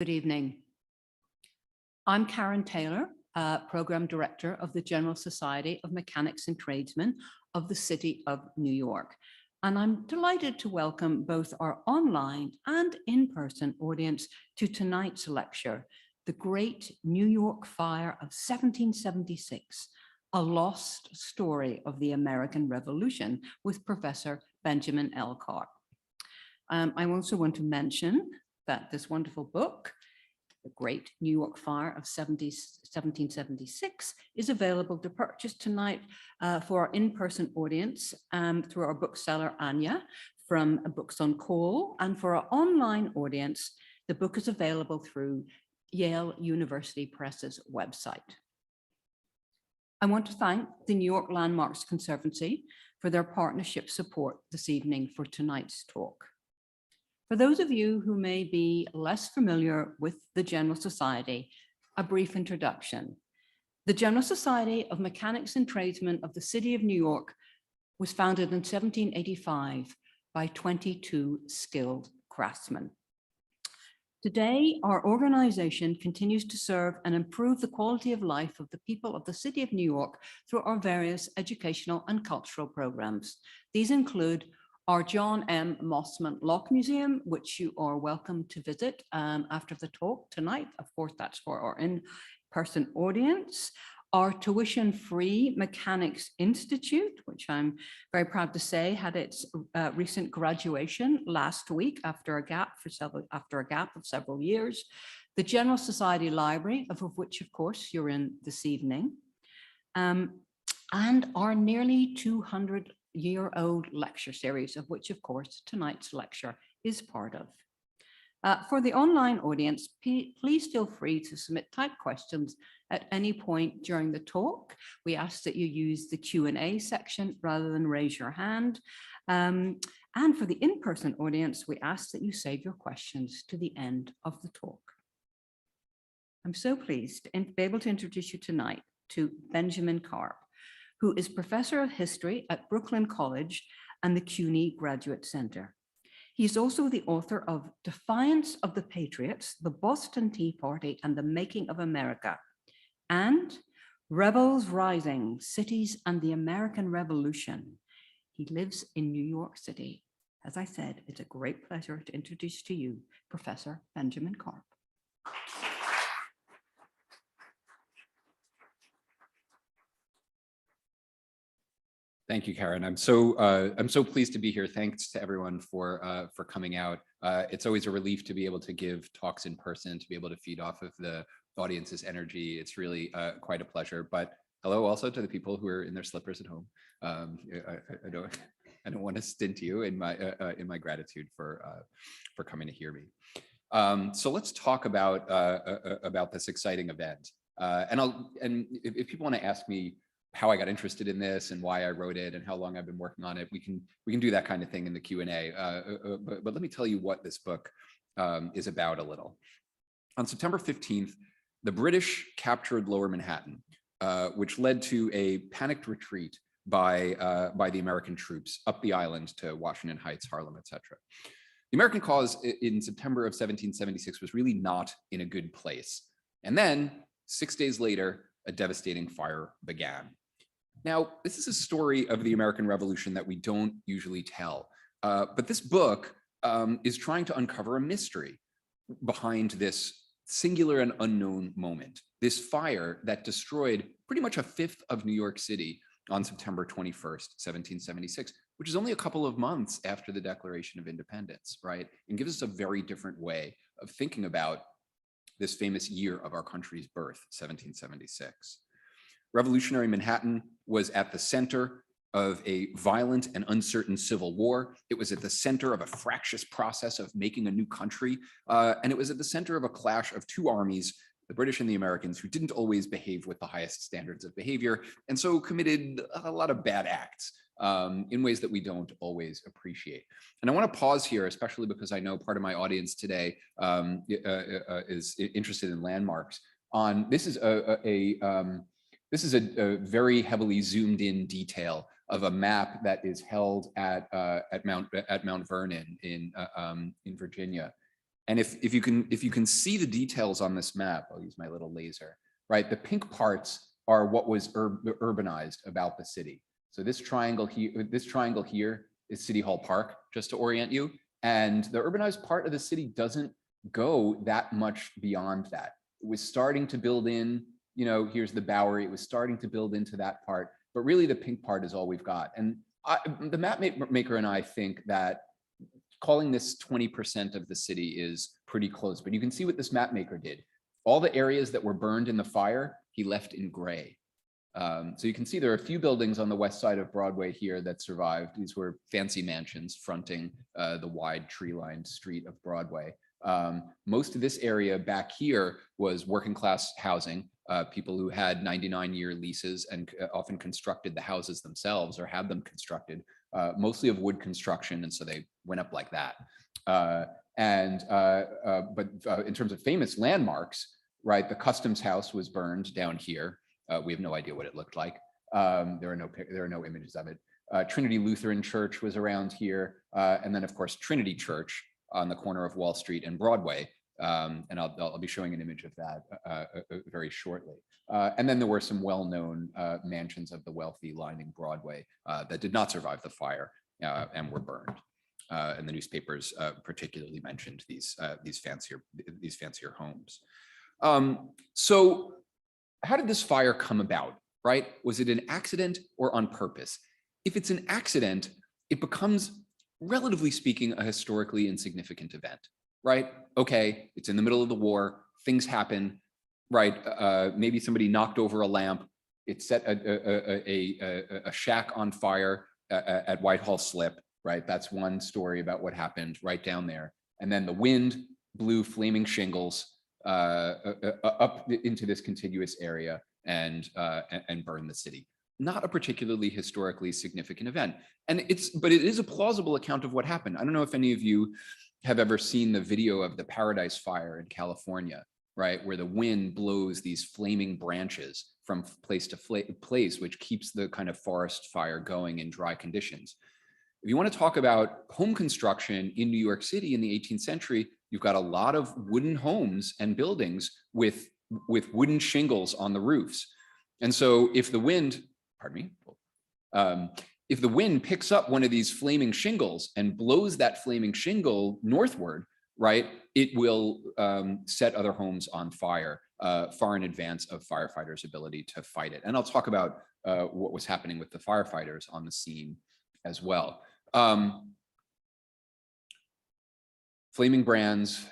Good evening. I'm Karen Taylor, Program Director of the General Society of Mechanics and Tradesmen of the City of New York. And I'm delighted to welcome both our online and in-person audience to tonight's lecture, The Great New York Fire of 1776, a lost story of the American Revolution, with Professor Benjamin L. Carp. I also want to mention that this wonderful book, The Great New York Fire of 1776, is available to purchase tonight for our in-person audience through our bookseller Anya from Books on Call, and for our online audience, the book is available through Yale University Press's website. I want to thank the New York Landmarks Conservancy for their partnership support this evening for tonight's talk. For those of you who may be less familiar with the General Society, a brief introduction. The General Society of Mechanics and Tradesmen of the City of New York was founded in 1785 by 22 skilled craftsmen. Today, our organization continues to serve and improve the quality of life of the people of the City of New York through our various educational and cultural programs. These include our John M. Mossman Lock Museum, which you are welcome to visit after the talk tonight. Of course, that's for our in-person audience. Our tuition-free Mechanics Institute, which I'm very proud to say had its recent graduation last week after a gap of several years. The General Society Library, of which, of course, you're in this evening, and our nearly 200-year-old lecture series, of which, of course, tonight's lecture is part of. For the online audience, please feel free to submit typed questions at any point during the talk. We ask that you use the Q&A section rather than raise your hand. And for the in-person audience, we ask that you save your questions to the end of the talk. I'm so pleased to be able to introduce you tonight to Benjamin Carp, who is Professor of History at Brooklyn College and the CUNY Graduate Center. He is also the author of Defiance of the Patriots, the Boston Tea Party and the Making of America, and Rebels Rising, Cities and the American Revolution. He lives in New York City. As I said, it's a great pleasure to introduce to you Professor Benjamin Carp. Thank you, Karen. I'm so pleased to be here. Thanks to everyone for coming out. It's always a relief to be able to give talks in person, to be able to feed off of the audience's energy. It's really quite a pleasure. But hello also to the people who are in their slippers at home. I don't want to stint you in my gratitude for coming to hear me. So let's talk about this exciting event. And if people want to ask me how I got interested in this and why I wrote it and how long I've been working on it, we can do that kind of thing in the Q&A. But let me tell you what this book is about a little. On September 15th, the British captured Lower Manhattan, which led to a panicked retreat by the American troops up the island to Washington Heights, Harlem, etc. The American cause in September of 1776 was really not in a good place. And then 6 days later, a devastating fire began. Now, this is a story of the American Revolution that we don't usually tell, but this book is trying to uncover a mystery behind this singular and unknown moment, this fire that destroyed pretty much a fifth of New York City on September 21st, 1776, which is only a couple of months after the Declaration of Independence, right? And gives us a very different way of thinking about this famous year of our country's birth, 1776. Revolutionary Manhattan was at the center of a violent and uncertain civil war. It was at the center of a fractious process of making a new country. And it was at the center of a clash of two armies, the British and the Americans, who didn't always behave with the highest standards of behavior, and so committed a lot of bad acts in ways that we don't always appreciate. And I want to pause here, especially because I know part of my audience today is interested in landmarks. This is a very heavily zoomed in detail of a map that is held at Mount Vernon in Virginia. And if you can see the details on this map, I'll use my little laser, right? The pink parts are what was urbanized about the city. So this triangle here is City Hall Park, just to orient you. And the urbanized part of the city doesn't go that much beyond that. It was starting to build in, you know, here's the Bowery. It was starting to build into that part, but really the pink part is all we've got. And the map maker and I think that calling this 20% of the city is pretty close, but you can see what this map maker did. All the areas that were burned in the fire, he left in gray. So you can see there are a few buildings on the west side of Broadway here that survived. These were fancy mansions fronting the wide tree-lined street of Broadway. Most of this area back here was working class housing, people who had 99-year leases and often constructed the houses themselves or had them constructed, mostly of wood construction, and so they went up like that. But in terms of famous landmarks, right, the Customs House was burned down here. We have no idea what it looked like. There are no images of it. Trinity Lutheran Church was around here, and then of course Trinity Church on the corner of Wall Street and Broadway. And I'll be showing an image of that very shortly. And then there were some well-known mansions of the wealthy lining Broadway that did not survive the fire and were burned. And the newspapers particularly mentioned these fancier homes. So how did this fire come about, right? Was it an accident or on purpose? If it's an accident, it becomes, relatively speaking, a historically insignificant event, right? Okay, it's in the middle of the war, things happen, right? Maybe somebody knocked over a lamp, it set a shack on fire at Whitehall Slip, right? That's one story about what happened right down there. And then the wind blew flaming shingles up into this contiguous area and burned the city. Not a particularly historically significant event. But it is a plausible account of what happened. I don't know if any of you have ever seen the video of the Paradise Fire in California, right? Where the wind blows these flaming branches from place to place, which keeps the kind of forest fire going in dry conditions. If you want to talk about home construction in New York City in the 18th century, you've got a lot of wooden homes and buildings with wooden shingles on the roofs. And so if the wind, if the wind picks up one of these flaming shingles and blows that flaming shingle northward, right, it will set other homes on fire far in advance of firefighters' ability to fight it. And I'll talk about what was happening with the firefighters on the scene as well. Flaming brands.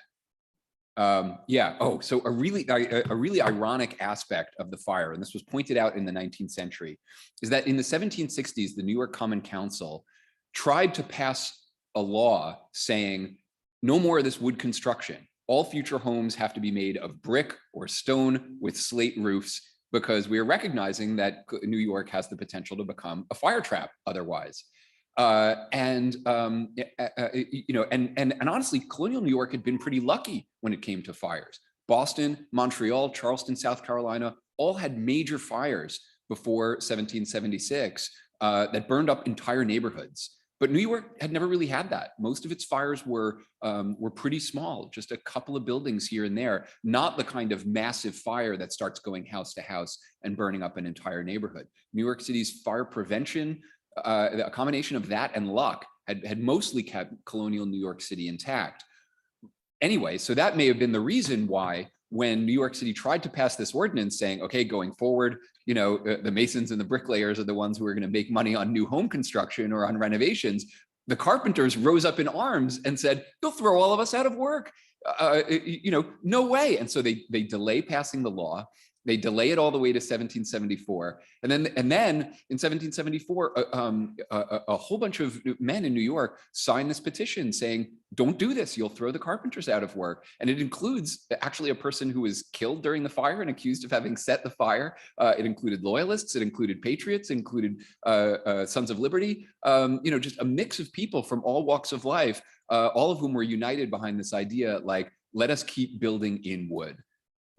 So a really ironic aspect of the fire, and this was pointed out in the 19th century, is that in the 1760s, the New York Common Council tried to pass a law saying, no more of this wood construction. All future homes have to be made of brick or stone with slate roofs, because we are recognizing that New York has the potential to become a fire trap otherwise. And honestly, colonial New York had been pretty lucky when it came to fires. Boston, Montreal, Charleston, South Carolina, all had major fires before 1776 that burned up entire neighborhoods. But New York had never really had that. Most of its fires were pretty small, just a couple of buildings here and there, not the kind of massive fire that starts going house to house and burning up an entire neighborhood. New York City's fire prevention, a combination of that and luck had mostly kept colonial New York City intact. Anyway, so that may have been the reason why when New York City tried to pass this ordinance saying, okay, going forward, you know, the masons and the bricklayers are the ones who are going to make money on new home construction or on renovations, the carpenters rose up in arms and said, you'll throw all of us out of work. No way. And so they delay passing the law. They delay it all the way to 1774. And then in 1774, a whole bunch of men in New York signed this petition saying, don't do this, you'll throw the carpenters out of work. And it includes actually a person who was killed during the fire and accused of having set the fire. It included loyalists, it included patriots, it included Sons of Liberty, just a mix of people from all walks of life, all of whom were united behind this idea, like, let us keep building in wood.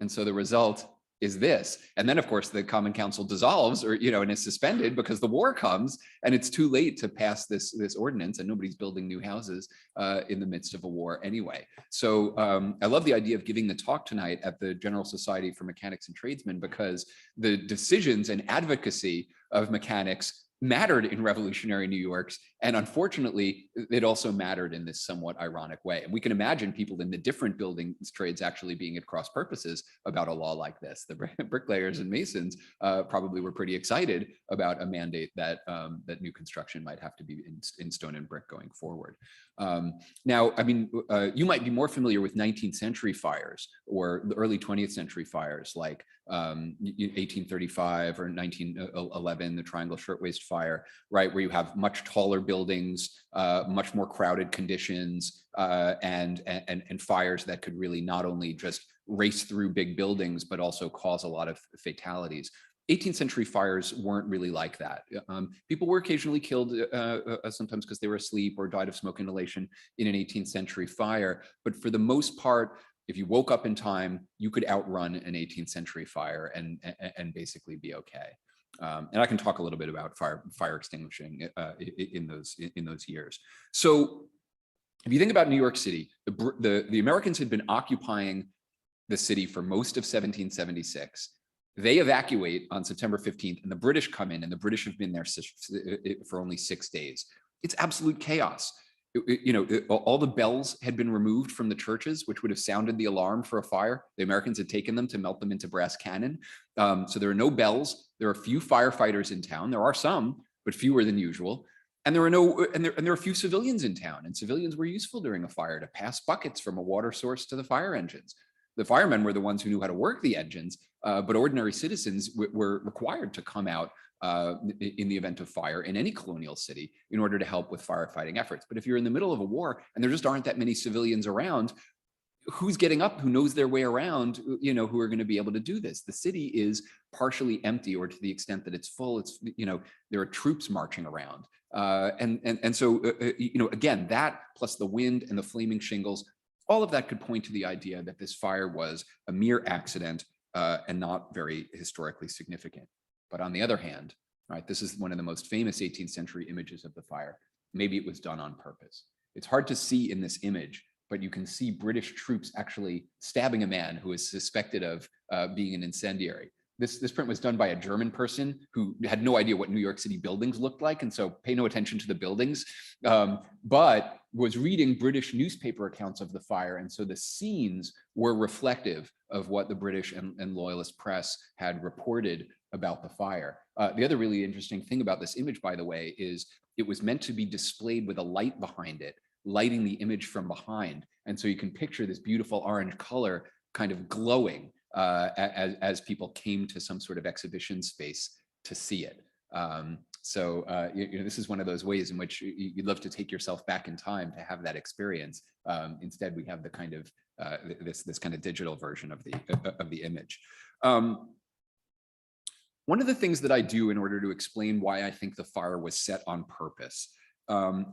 And so the result is this. And then, of course, the Common Council dissolves, or, and is suspended because the war comes and it's too late to pass this ordinance, and nobody's building new houses in the midst of a war anyway. So I love the idea of giving the talk tonight at the General Society for Mechanics and Tradesmen, because the decisions and advocacy of mechanics mattered in revolutionary New York's, and unfortunately, it also mattered in this somewhat ironic way. And we can imagine people in the different building trades actually being at cross purposes about a law like this. The bricklayers and masons probably were pretty excited about a mandate that that new construction might have to be in stone and brick going forward. Now, I mean, you might be more familiar with 19th century fires or the early 20th century fires, like 1835 or 1911, the Triangle Shirtwaist Fire, right, where you have much taller buildings, much more crowded conditions, and fires that could really not only just race through big buildings, but also cause a lot of fatalities. 18th century fires weren't really like that. People were occasionally killed, sometimes because they were asleep or died of smoke inhalation in an 18th century fire. But for the most part, if you woke up in time, you could outrun an 18th century fire and basically be okay. And I can talk a little bit about fire extinguishing in those years. So if you think about New York City, the Americans had been occupying the city for most of 1776. They evacuate on September 15th, and the British come in, and the British have been there for only 6 days. It's absolute chaos. All the bells had been removed from the churches, which would have sounded the alarm for a fire. The Americans had taken them to melt them into brass cannon. So there are no bells. There are few firefighters in town. There are some, but fewer than usual. And there are few civilians in town, and civilians were useful during a fire to pass buckets from a water source to the fire engines. The firemen were the ones who knew how to work the engines, but ordinary citizens were required to come out in the event of fire in any colonial city in order to help with firefighting efforts. But if you're in the middle of a war and there just aren't that many civilians around, who's getting up, who knows their way around, who are going to be able to do this? The city is partially empty, or to the extent that it's full, it's, there are troops marching around. And so, again, that plus the wind and the flaming shingles, all of that could point to the idea that this fire was a mere accident and not very historically significant. But on the other hand, right, this is one of the most famous 18th century images of the fire. Maybe it was done on purpose. It's hard to see in this image, but you can see British troops actually stabbing a man who is suspected of being an incendiary. This print was done by a German person who had no idea what New York City buildings looked like, and so pay no attention to the buildings, but was reading British newspaper accounts of the fire, and so the scenes were reflective of what the British and Loyalist press had reported about the fire. The other really interesting thing about this image, by the way, is it was meant to be displayed with a light behind it, lighting the image from behind, and so you can picture this beautiful orange color kind of glowing as people came to some sort of exhibition space to see it. This is one of those ways in which you'd love to take yourself back in time to have that experience. Instead, we have the kind of this kind of digital version of the image. One of the things that I do in order to explain why I think the fire was set on purpose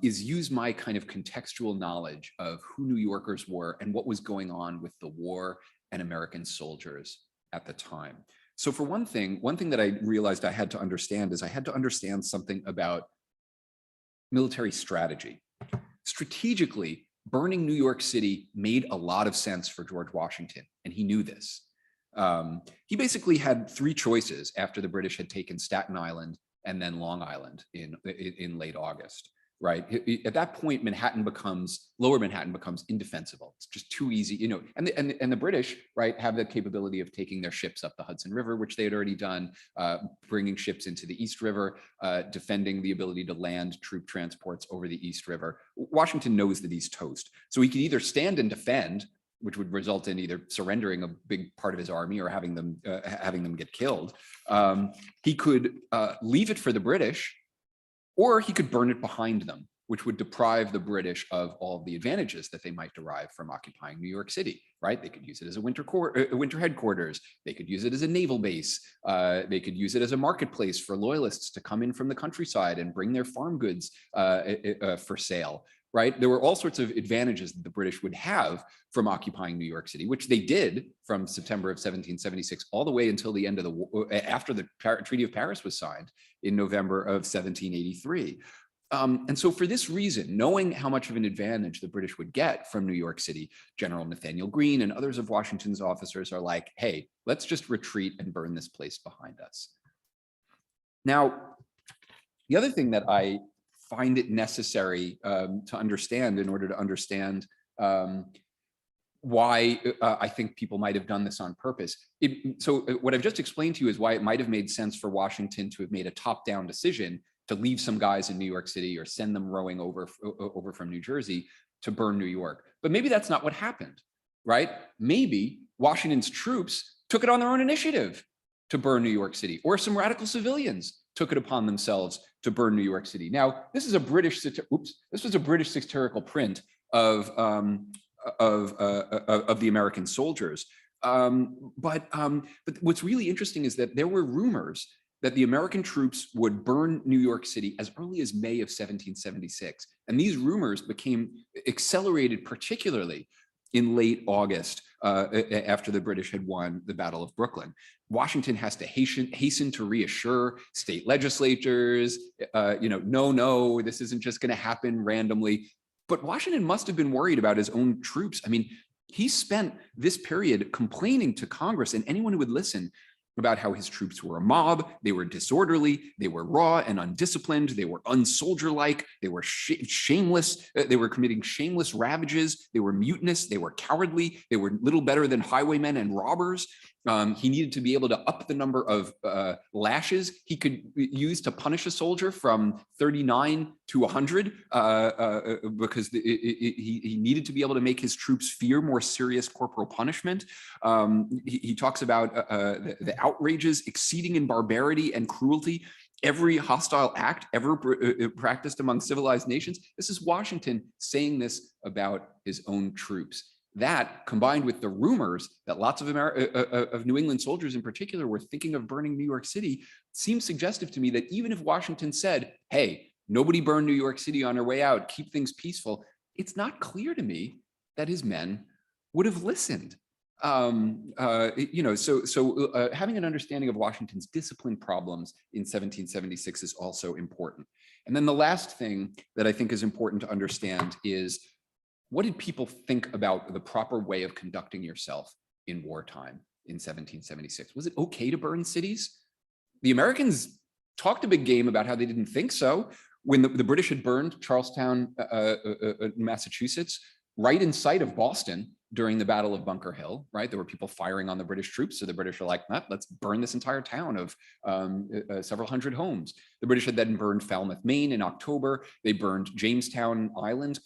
is use my kind of contextual knowledge of who New Yorkers were and what was going on with the war and American soldiers at the time. So for one thing that I realized I had to understand is I had to understand something about military strategy. Strategically, burning New York City made a lot of sense for George Washington, and he knew this. He basically had three choices after the British had taken Staten Island and then Long Island in late August. Right. At that point, Lower Manhattan becomes indefensible. It's just too easy, and the British, right, have the capability of taking their ships up the Hudson River, which they had already done, bringing ships into the East River, defending the ability to land troop transports over the East River. Washington knows that he's toast. So he could either stand and defend, which would result in either surrendering a big part of his army or having them get killed. He could leave it for the British, or he could burn it behind them, which would deprive the British of all of the advantages that they might derive from occupying New York City, right? They could use it as a winter headquarters. They could use it as a naval base. They could use it as a marketplace for loyalists to come in from the countryside and bring their farm goods for sale, right? There were all sorts of advantages that the British would have from occupying New York City, which they did from September of 1776 all the way until the end of the war, after the Treaty of Paris was signed in November of 1783. And so for this reason, knowing how much of an advantage the British would get from New York City, General Nathaniel Greene and others of Washington's officers are like, hey, let's just retreat and burn this place behind us. Now, the other thing that I find it necessary to understand in order to understand why I think people might have done this on purpose. So what I've just explained to you is why it might have made sense for Washington to have made a top-down decision to leave some guys in New York City or send them rowing over from New Jersey to burn New York. But maybe that's not what happened, right? Maybe Washington's troops took it on their own initiative to burn New York City, or some radical civilians took it upon themselves to burn New York City. Now, this is a British, this was a British satirical print of the American soldiers. But what's really interesting is that there were rumors that the American troops would burn New York City as early as May of 1776. And these rumors became accelerated, particularly in late August, after the British had won the Battle of Brooklyn. Washington has to hasten to reassure state legislatures, no, this isn't just going to happen randomly. But Washington must have been worried about his own troops. I mean, he spent this period complaining to Congress and anyone who would listen about how his troops were a mob, they were disorderly, they were raw and undisciplined, they were unsoldier-like, they were shameless, they were committing shameless ravages, they were mutinous, they were cowardly, they were little better than highwaymen and robbers. He needed to be able to up the number of lashes he could use to punish a soldier from 39 to 100 because he needed to be able to make his troops fear more serious corporal punishment. He talks about the outrages exceeding in barbarity and cruelty every hostile act ever practiced among civilized nations. This is Washington saying this about his own troops. That, combined with the rumors that lots of New England soldiers in particular were thinking of burning New York City, seems suggestive to me that even if Washington said, hey, nobody burn New York City on our way out, keep things peaceful, it's not clear to me that his men would have listened. Having an understanding of Washington's discipline problems in 1776 is also important. And then the last thing that I think is important to understand is, what did people think about the proper way of conducting yourself in wartime in 1776? Was it okay to burn cities? The Americans talked a big game about how they didn't think so. When the British had burned Charlestown, Massachusetts, right in sight of Boston during the Battle of Bunker Hill, right? There were people firing on the British troops. So the British were like, let's burn this entire town of several hundred homes. The British had then burned Falmouth, Maine in October. They burned Jamestown Island,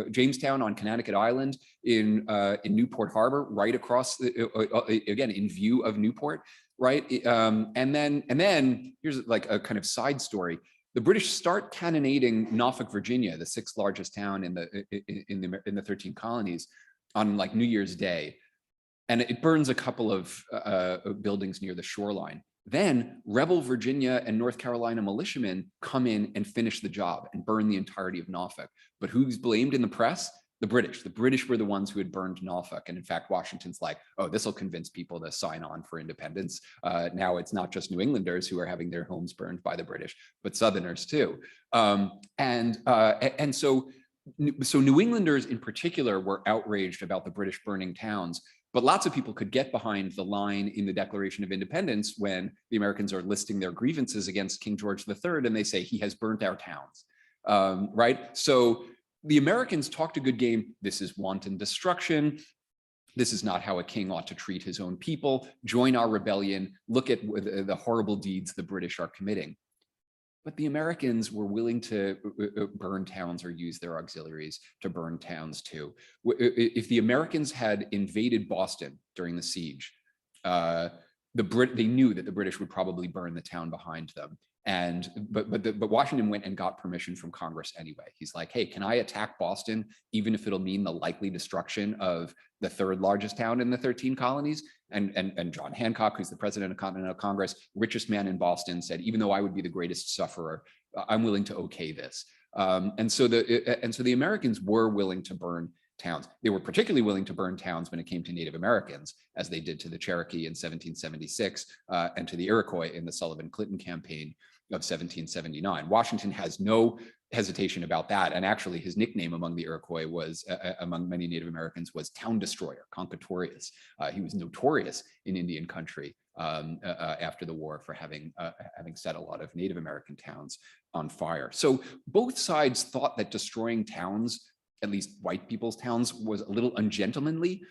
Jamestown on Connecticut Island in Newport Harbor, right across, again, in view of Newport, right? And then here's like a kind of side story. The British start cannonading Norfolk, Virginia, the sixth largest town in the 13 colonies, on like New Year's Day, and it burns a couple of buildings near the shoreline. Then rebel Virginia and North Carolina militiamen come in and finish the job and burn the entirety of Norfolk. But who's blamed in the press? The British. The British were the ones who had burned Norfolk. And in fact, Washington's like, oh, this will convince people to sign on for independence. Now it's not just New Englanders who are having their homes burned by the British, but Southerners too. So New Englanders in particular were outraged about the British burning towns, but lots of people could get behind the line in the Declaration of Independence when the Americans are listing their grievances against King George III and they say he has burnt our towns, right? So the Americans talked a good game. This is wanton destruction. This is not how a king ought to treat his own people. Join our rebellion. Look at the horrible deeds the British are committing. But the Americans were willing to burn towns or use their auxiliaries to burn towns too. If the Americans had invaded Boston during the siege, they knew that the British would probably burn the town behind them. But Washington went and got permission from Congress anyway. He's like, hey, can I attack Boston, even if it'll mean the likely destruction of the third largest town in the 13 colonies? And John Hancock, who's the president of Continental Congress, richest man in Boston, said, even though I would be the greatest sufferer, I'm willing to okay this. And so the Americans were willing to burn towns. They were particularly willing to burn towns when it came to Native Americans, as they did to the Cherokee in 1776 and to the Iroquois in the Sullivan-Clinton campaign of 1779. Washington has no hesitation about that. And actually his nickname among the Iroquois was, among many Native Americans, was Town Destroyer, Conquatorius. He was notorious in Indian country after the war for having set a lot of Native American towns on fire. So both sides thought that destroying towns, at least white people's towns, was a little ungentlemanly,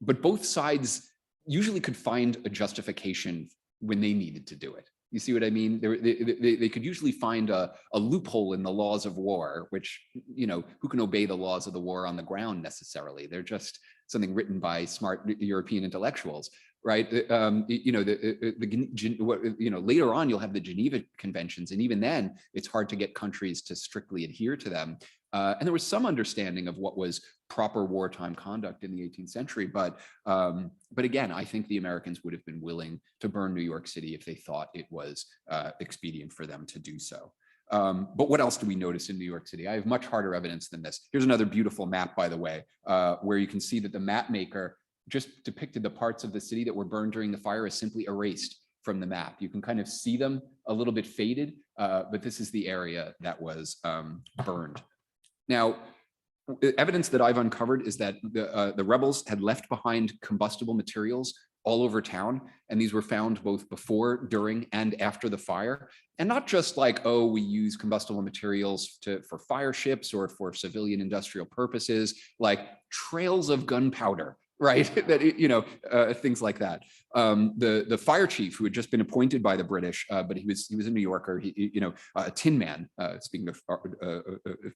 but both sides usually could find a justification when they needed to do it. You see what I mean? They could usually find a loophole in the laws of war, which, you know, who can obey the laws of the war on the ground necessarily? They're just something written by smart European intellectuals, right? You know, later on you'll have the Geneva Conventions, and even then it's hard to get countries to strictly adhere to them. And there was some understanding of what was proper wartime conduct in the 18th century. But again, I think the Americans would have been willing to burn New York City if they thought it was expedient for them to do so. But what else do we notice in New York City? I have much harder evidence than this. Here's another beautiful map, by the way, where you can see that the map maker just depicted the parts of the city that were burned during the fire as simply erased from the map. You can kind of see them a little bit faded, but this is the area that was burned. Now, evidence that I've uncovered is that the rebels had left behind combustible materials all over town, and these were found both before, during, and after the fire. And not just like, oh, we use combustible materials for fire ships or for civilian industrial purposes, like trails of gunpowder, right? That, you know, things like that. The fire chief, who had just been appointed by the British, but he was a New Yorker, you know, a tin man, speaking of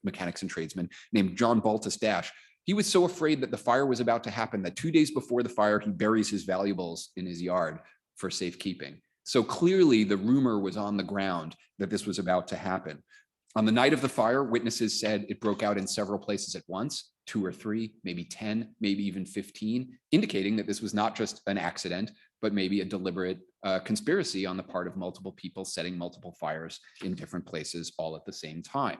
mechanics and tradesmen, named John Baltus Dash. He was so afraid that the fire was about to happen that 2 days before the fire, he buries his valuables in his yard for safekeeping. So clearly the rumor was on the ground that this was about to happen. On the night of the fire, witnesses said it broke out in several places at once, 2 or 3, maybe 10, maybe even 15, indicating that this was not just an accident, but maybe a deliberate conspiracy on the part of multiple people setting multiple fires in different places all at the same time.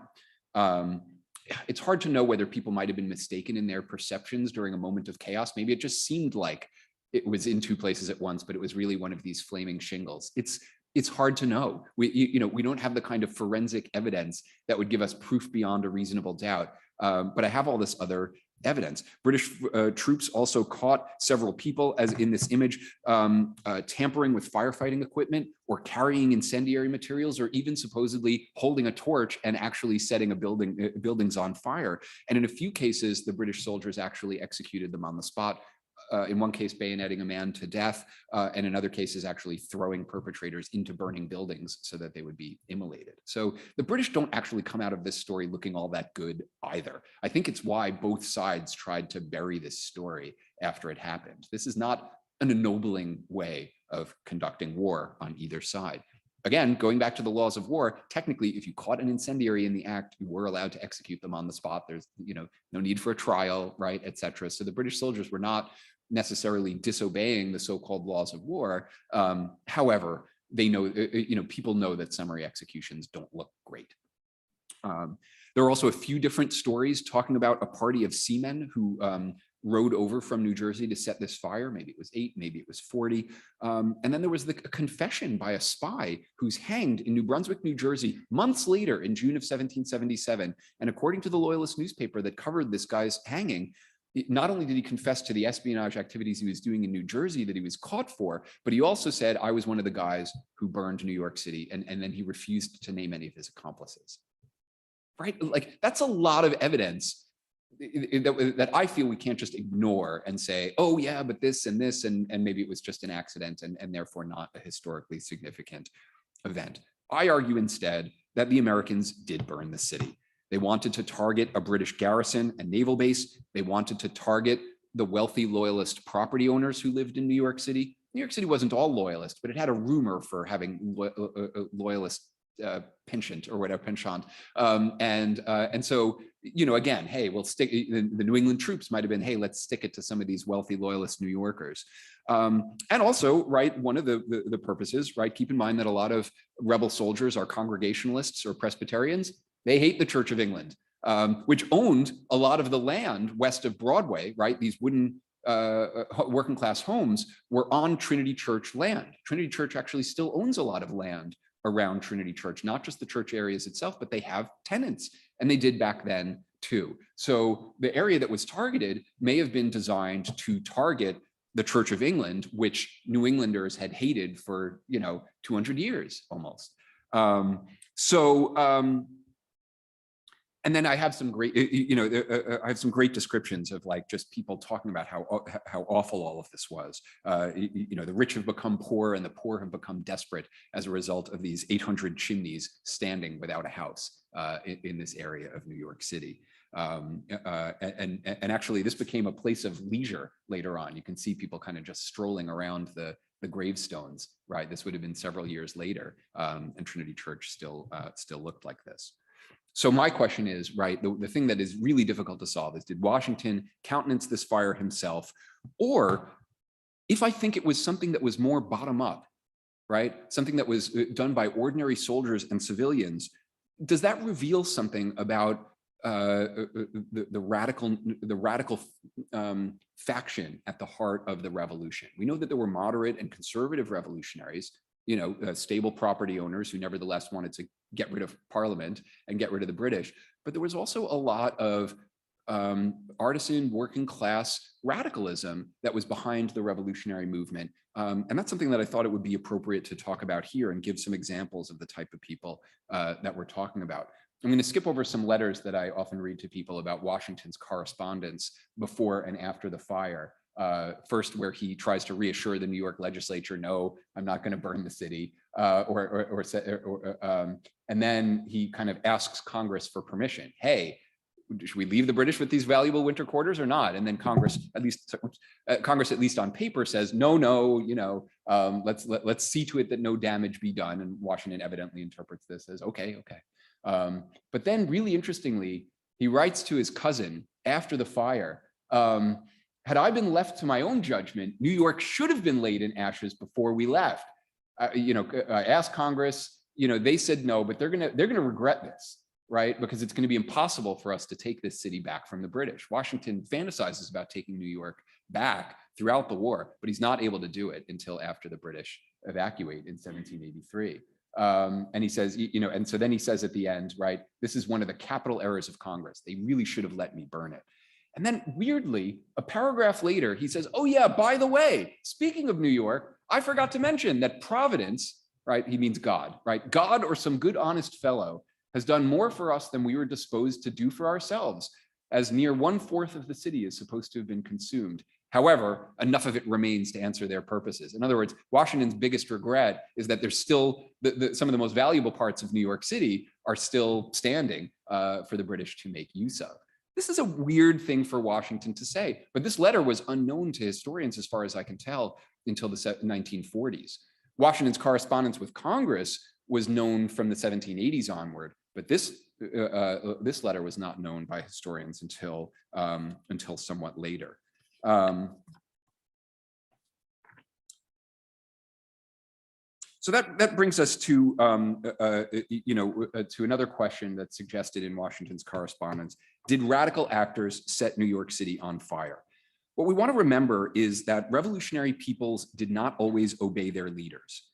It's hard to know whether people might have been mistaken in their perceptions during a moment of chaos. Maybe it just seemed like it was in 2 places at once, but it was really one of these flaming shingles. It's hard to know. We don't have the kind of forensic evidence that would give us proof beyond a reasonable doubt. But I have all this other evidence. British troops also caught several people, as in this image, tampering with firefighting equipment or carrying incendiary materials, or even supposedly holding a torch and actually setting buildings on fire. And in a few cases, the British soldiers actually executed them on the spot. In one case, bayoneting a man to death, and in other cases, actually throwing perpetrators into burning buildings so that they would be immolated. So the British don't actually come out of this story looking all that good either. I think it's why both sides tried to bury this story after it happened. This is not an ennobling way of conducting war on either side. Again, going back to the laws of war, technically, if you caught an incendiary in the act, you were allowed to execute them on the spot. There's, no need for a trial, right, et cetera. So the British soldiers were not necessarily disobeying the so-called laws of war. However, they know, people know that summary executions don't look great. There are also a few different stories talking about a party of seamen who rode over from New Jersey to set this fire. Maybe it was 8, maybe it was 40. And then there was a confession by a spy who's hanged in New Brunswick, New Jersey, months later in June of 1777. And according to the Loyalist newspaper that covered this guy's hanging, not only did he confess to the espionage activities he was doing in New Jersey that he was caught for, but he also said, I was one of the guys who burned New York City. And then he refused to name any of his accomplices. Right? Like, that's a lot of evidence that I feel we can't just ignore and say, oh yeah, but this and this, and maybe it was just an accident and therefore not a historically significant event. I argue instead that the Americans did burn the city. They wanted to target a British garrison and naval base. They wanted to target the wealthy loyalist property owners who lived in New York City. New York City wasn't all loyalist, but it had a rumor for having loyalist penchant or whatever, penchant. And so, again, hey, we'll stick, the New England troops might have been, hey, let's stick it to some of these wealthy loyalist New Yorkers. And also, right, one of the purposes, right, keep in mind that a lot of rebel soldiers are Congregationalists or Presbyterians. They hate the Church of England, which owned a lot of the land west of Broadway, right? These wooden working class homes were on Trinity Church land. Trinity Church actually still owns a lot of land around Trinity Church, not just the church areas itself, but they have tenants, and they did back then too. So the area that was targeted may have been designed to target the Church of England, which New Englanders had hated for 200 years almost. And then I have some great, I have some great descriptions of like just people talking about how awful all of this was. The rich have become poor and the poor have become desperate as a result of these 800 chimneys standing without a house in this area of New York City. And actually, this became a place of leisure later on. You can see people kind of just strolling around the gravestones, right? This would have been several years later, and Trinity Church still looked like this. So my question is, right, the thing that is really difficult to solve is, did Washington countenance this fire himself? Or if I think it was something that was more bottom up, right, something that was done by ordinary soldiers and civilians, does that reveal something about the radical faction at the heart of the revolution? We know that there were moderate and conservative revolutionaries, stable property owners who nevertheless wanted to get rid of Parliament and get rid of the British. But there was also a lot of artisan working class radicalism that was behind the revolutionary movement. And that's something that I thought it would be appropriate to talk about here and give some examples of the type of people that we're talking about. I'm going to skip over some letters that I often read to people about Washington's correspondence before and after the fire. First, where he tries to reassure the New York legislature, no, I'm not going to burn the city, and then he kind of asks Congress for permission. Hey, should we leave the British with these valuable winter quarters or not? And then Congress, at least on paper, says no, let's see to it that no damage be done. And Washington evidently interprets this as okay. But then, really interestingly, he writes to his cousin after the fire. Had I been left to my own judgment, New York should have been laid in ashes before we left. I asked Congress, they said no, but they're gonna regret this, right? Because it's gonna be impossible for us to take this city back from the British. Washington fantasizes about taking New York back throughout the war, but he's not able to do it until after the British evacuate in 1783. And he says, and so then he says at the end, right, this is one of the capital errors of Congress. They really should have let me burn it. And then weirdly, a paragraph later, he says, oh yeah, by the way, speaking of New York, I forgot to mention that Providence, right, he means God, right? God or some good honest fellow has done more for us than we were disposed to do for ourselves, as near 1/4 of the city is supposed to have been consumed. However, enough of it remains to answer their purposes. In other words, Washington's biggest regret is that there's still some of the most valuable parts of New York City are still standing for the British to make use of. This is a weird thing for Washington to say, but this letter was unknown to historians, as far as I can tell, until the 1940s. Washington's correspondence with Congress was known from the 1780s onward, but this letter was not known by historians until somewhat later. So that brings us to to another question that's suggested in Washington's correspondence. Did radical actors set New York City on fire? What we want to remember is that revolutionary peoples did not always obey their leaders.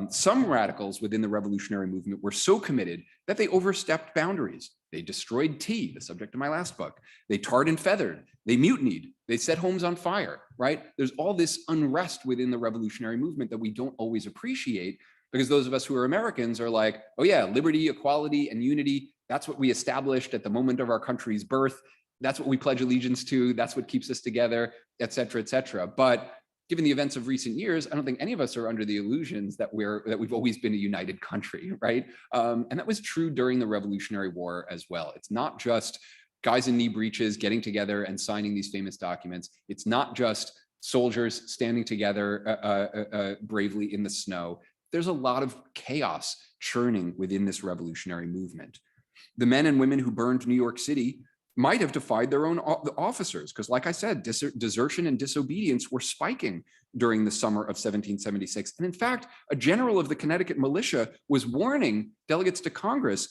Some radicals within the revolutionary movement were so committed that they overstepped boundaries. They destroyed tea, the subject of my last book. They tarred and feathered. They mutinied. They set homes on fire, right? There's all this unrest within the revolutionary movement that we don't always appreciate, because those of us who are Americans are like, oh yeah, liberty, equality, and unity, that's what we established at the moment of our country's birth. That's what we pledge allegiance to. That's what keeps us together, et cetera, et cetera. But given the events of recent years, I don't think any of us are under the illusions that we've always been a united country, right? And that was true during the Revolutionary War as well. It's not just guys in knee breeches getting together and signing these famous documents. It's not just soldiers standing together bravely in the snow. There's a lot of chaos churning within this revolutionary movement. The men and women who burned New York City might have defied their own officers, because like I said, desertion and disobedience were spiking during the summer of 1776. And in fact, a general of the Connecticut militia was warning delegates to Congress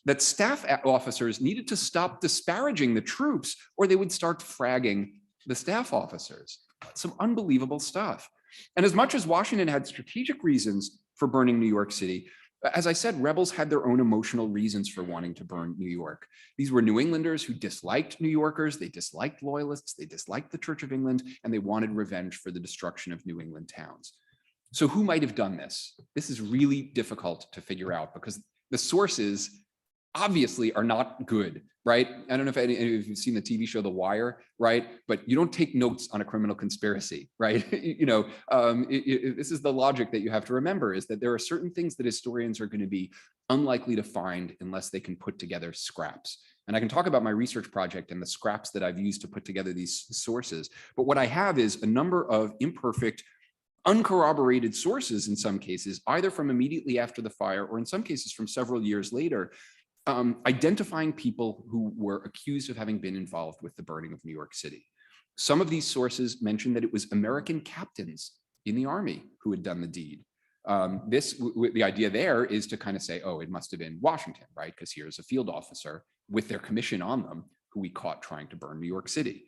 that staff officers needed to stop disparaging the troops or they would start fragging the staff officers. Some unbelievable stuff. And as much as Washington had strategic reasons for burning New York City, as I said, rebels had their own emotional reasons for wanting to burn New York. These were New Englanders who disliked New Yorkers, they disliked Loyalists, they disliked the Church of England, and they wanted revenge for the destruction of New England towns. So who might have done this? This is really difficult to figure out because the sources obviously are not good, right? I don't know if any of you've seen the TV show The Wire, right? But you don't take notes on a criminal conspiracy, right? This is the logic that you have to remember, is that there are certain things that historians are going to be unlikely to find unless they can put together scraps. And I can talk about my research project and the scraps that I've used to put together these sources. But what I have is a number of imperfect, uncorroborated sources in some cases, either from immediately after the fire or in some cases from several years later, identifying people who were accused of having been involved with the burning of New York City. Some of these sources mentioned that it was American captains in the army who had done the deed. The idea there is to kind of say, oh, it must have been Washington, right? Because here's a field officer with their commission on them who we caught trying to burn New York City.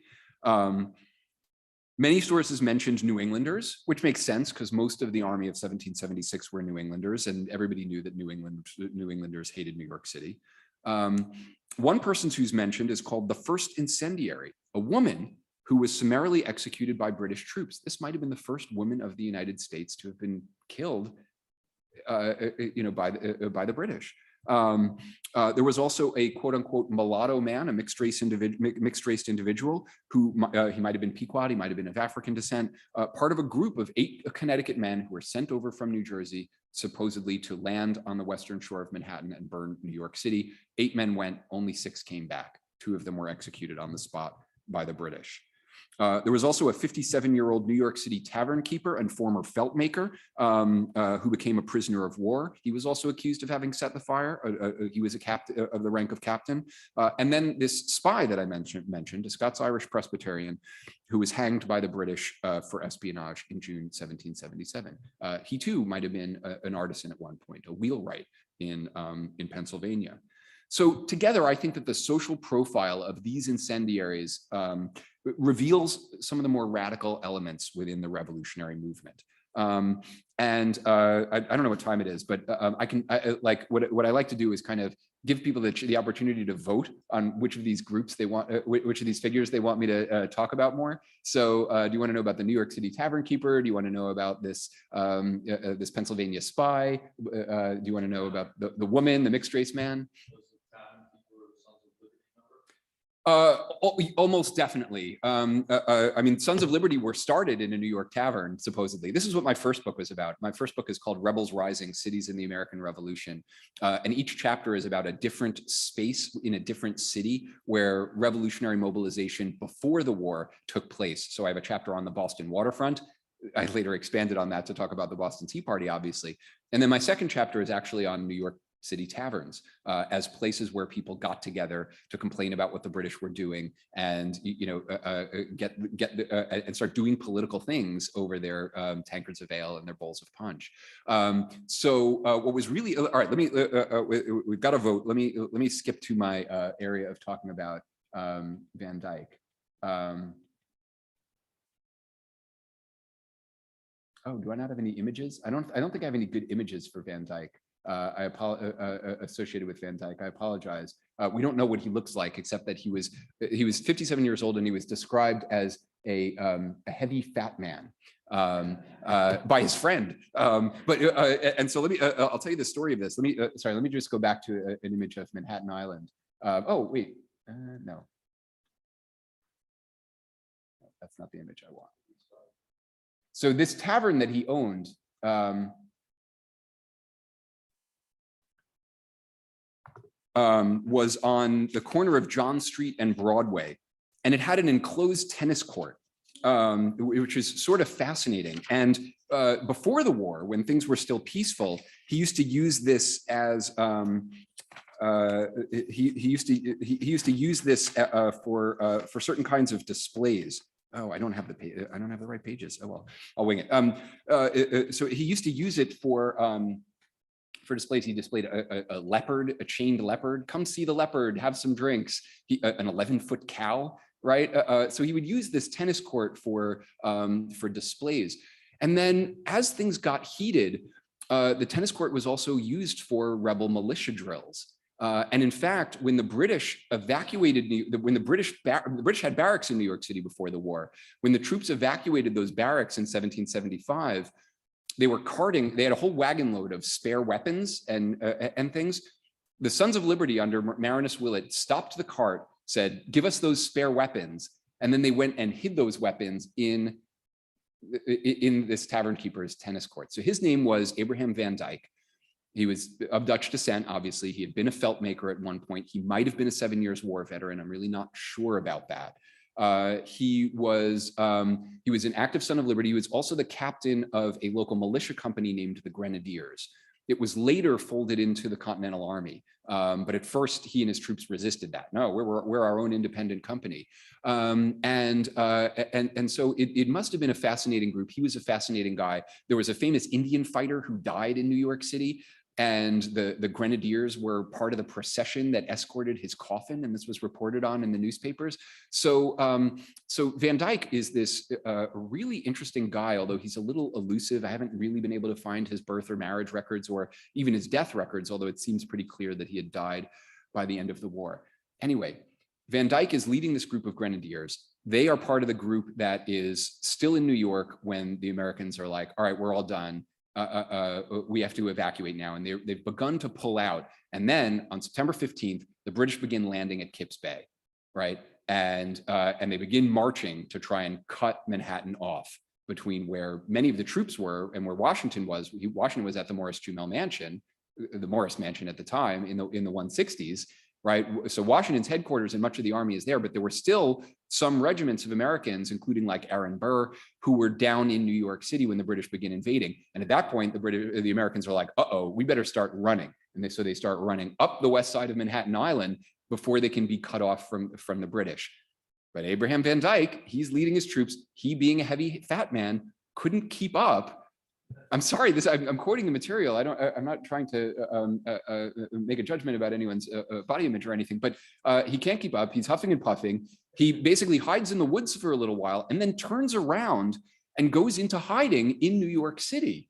Many sources mentioned New Englanders, which makes sense because most of the army of 1776 were New Englanders, and everybody knew that New Englanders hated New York City. One person who's mentioned is called the first incendiary, a woman who was summarily executed by British troops. This might have been the first woman of the United States to have been killed, by the British. There was also a quote unquote mulatto man, a mixed race individual who he might have been Pequot, he might have been of African descent, part of a group of 8 Connecticut men who were sent over from New Jersey, supposedly to land on the western shore of Manhattan and burn New York City. 8 men went, only 6 came back. 2 of them were executed on the spot by the British. There was also a 57-year-old New York City tavern keeper and former felt maker who became a prisoner of war. He was also accused of having set the fire. He was a captain of the rank of captain. And then this spy that I mentioned, a Scots-Irish Presbyterian who was hanged by the British for espionage in June 1777. He too might have been an artisan at one point, a wheelwright in Pennsylvania. So together, I think that the social profile of these incendiaries reveals some of the more radical elements within the revolutionary movement. I don't know what time it is, but what I like to do is kind of give people the opportunity to vote on which of these groups they want, which of these figures they want me to talk about more. So do you want to know about the New York City tavern keeper? Do you want to know about this this Pennsylvania spy? Do you want to know about the woman, the mixed race man? Almost definitely. I mean, Sons of Liberty were started in a New York tavern, supposedly. This is what my first book was about. My first book is called Rebels Rising, Cities in the American Revolution. And each chapter is about a different space in a different city where revolutionary mobilization before the war took place. So I have a chapter on the Boston waterfront. I later expanded on that to talk about the Boston Tea Party, obviously. And then my second chapter is actually on New York City taverns as places where people got together to complain about what the British were doing and and start doing political things over their tankards of ale and their bowls of punch. What was really all right? Let me we've got to vote. Let me skip to my area of talking about Van Dyke. Oh, do I not have any images? I don't think I have any good images for Van Dyke. Associated with Van Dyke. I apologize. We don't know what he looks like, except that he was 57 years old and he was described as a heavy fat man by his friend. And so let me, I'll tell you the story of this. Let me just go back to an image of Manhattan Island. Oh, wait, no. That's not the image I want. So this tavern that he owned, was on the corner of John Street and Broadway, and it had an enclosed tennis court, which is sort of fascinating. And before the war, when things were still peaceful, he used to use this as he used to use this for certain kinds of displays. Oh, I don't have the page. I don't have the right pages. Oh well, I'll wing it. So he used to use it for displays. He displayed a leopard, a chained leopard. Come see the leopard, have some drinks. An 11-foot cow, right? So he would use this tennis court for displays. And then as things got heated, the tennis court was also used for rebel militia drills. And in fact, when the British evacuated, when the British had barracks in New York City before the war, when the troops evacuated those barracks in 1775, they were carting, they had a whole wagon load of spare weapons and things. The Sons of Liberty under Marinus Willett stopped the cart, said, give us those spare weapons. And then they went and hid those weapons in this tavern keeper's tennis court. So his name was Abraham Van Dyke. He was of Dutch descent, obviously. He had been a felt maker at one point. He might have been a 7 Years' War veteran. I'm really not sure about that. He was an active Son of Liberty. He was also the captain of a local militia company named the Grenadiers. It was later folded into the Continental Army, but at first he and his troops resisted that. No, we're our own independent company, and so it must have been a fascinating group. He was a fascinating guy. There was a famous Indian fighter who died in New York City, and the Grenadiers were part of the procession that escorted his coffin, and this was reported on in the newspapers. So, so Van Dyke is this really interesting guy, although he's a little elusive. I haven't really been able to find his birth or marriage records or even his death records, although it seems pretty clear that he had died by the end of the war. Anyway, Van Dyke is leading this group of Grenadiers. They are part of the group that is still in New York when the Americans are like, all right, we're all done. We have to evacuate now. And they've begun to pull out. And then on September 15th, the British begin landing at Kips Bay, right? And they begin marching to try and cut Manhattan off between where many of the troops were and where Washington was. Washington was at the Morris Jumel Mansion, the Morris Mansion at the time in the 160s, right? So Washington's headquarters and much of the army is there, but there were still some regiments of Americans, including like Aaron Burr, who were down in New York City when the British begin invading. And at that point, the Americans are like, uh-oh, we better start running. And so they start running up the west side of Manhattan Island before they can be cut off from the British. But Abraham Van Dyke, he's leading his troops. He, being a heavy, fat man, couldn't keep up. I'm sorry, I'm quoting the material. I'm not trying to make a judgment about anyone's body image or anything, but he can't keep up. He's huffing and puffing. He basically hides in the woods for a little while and then turns around and goes into hiding in New York City.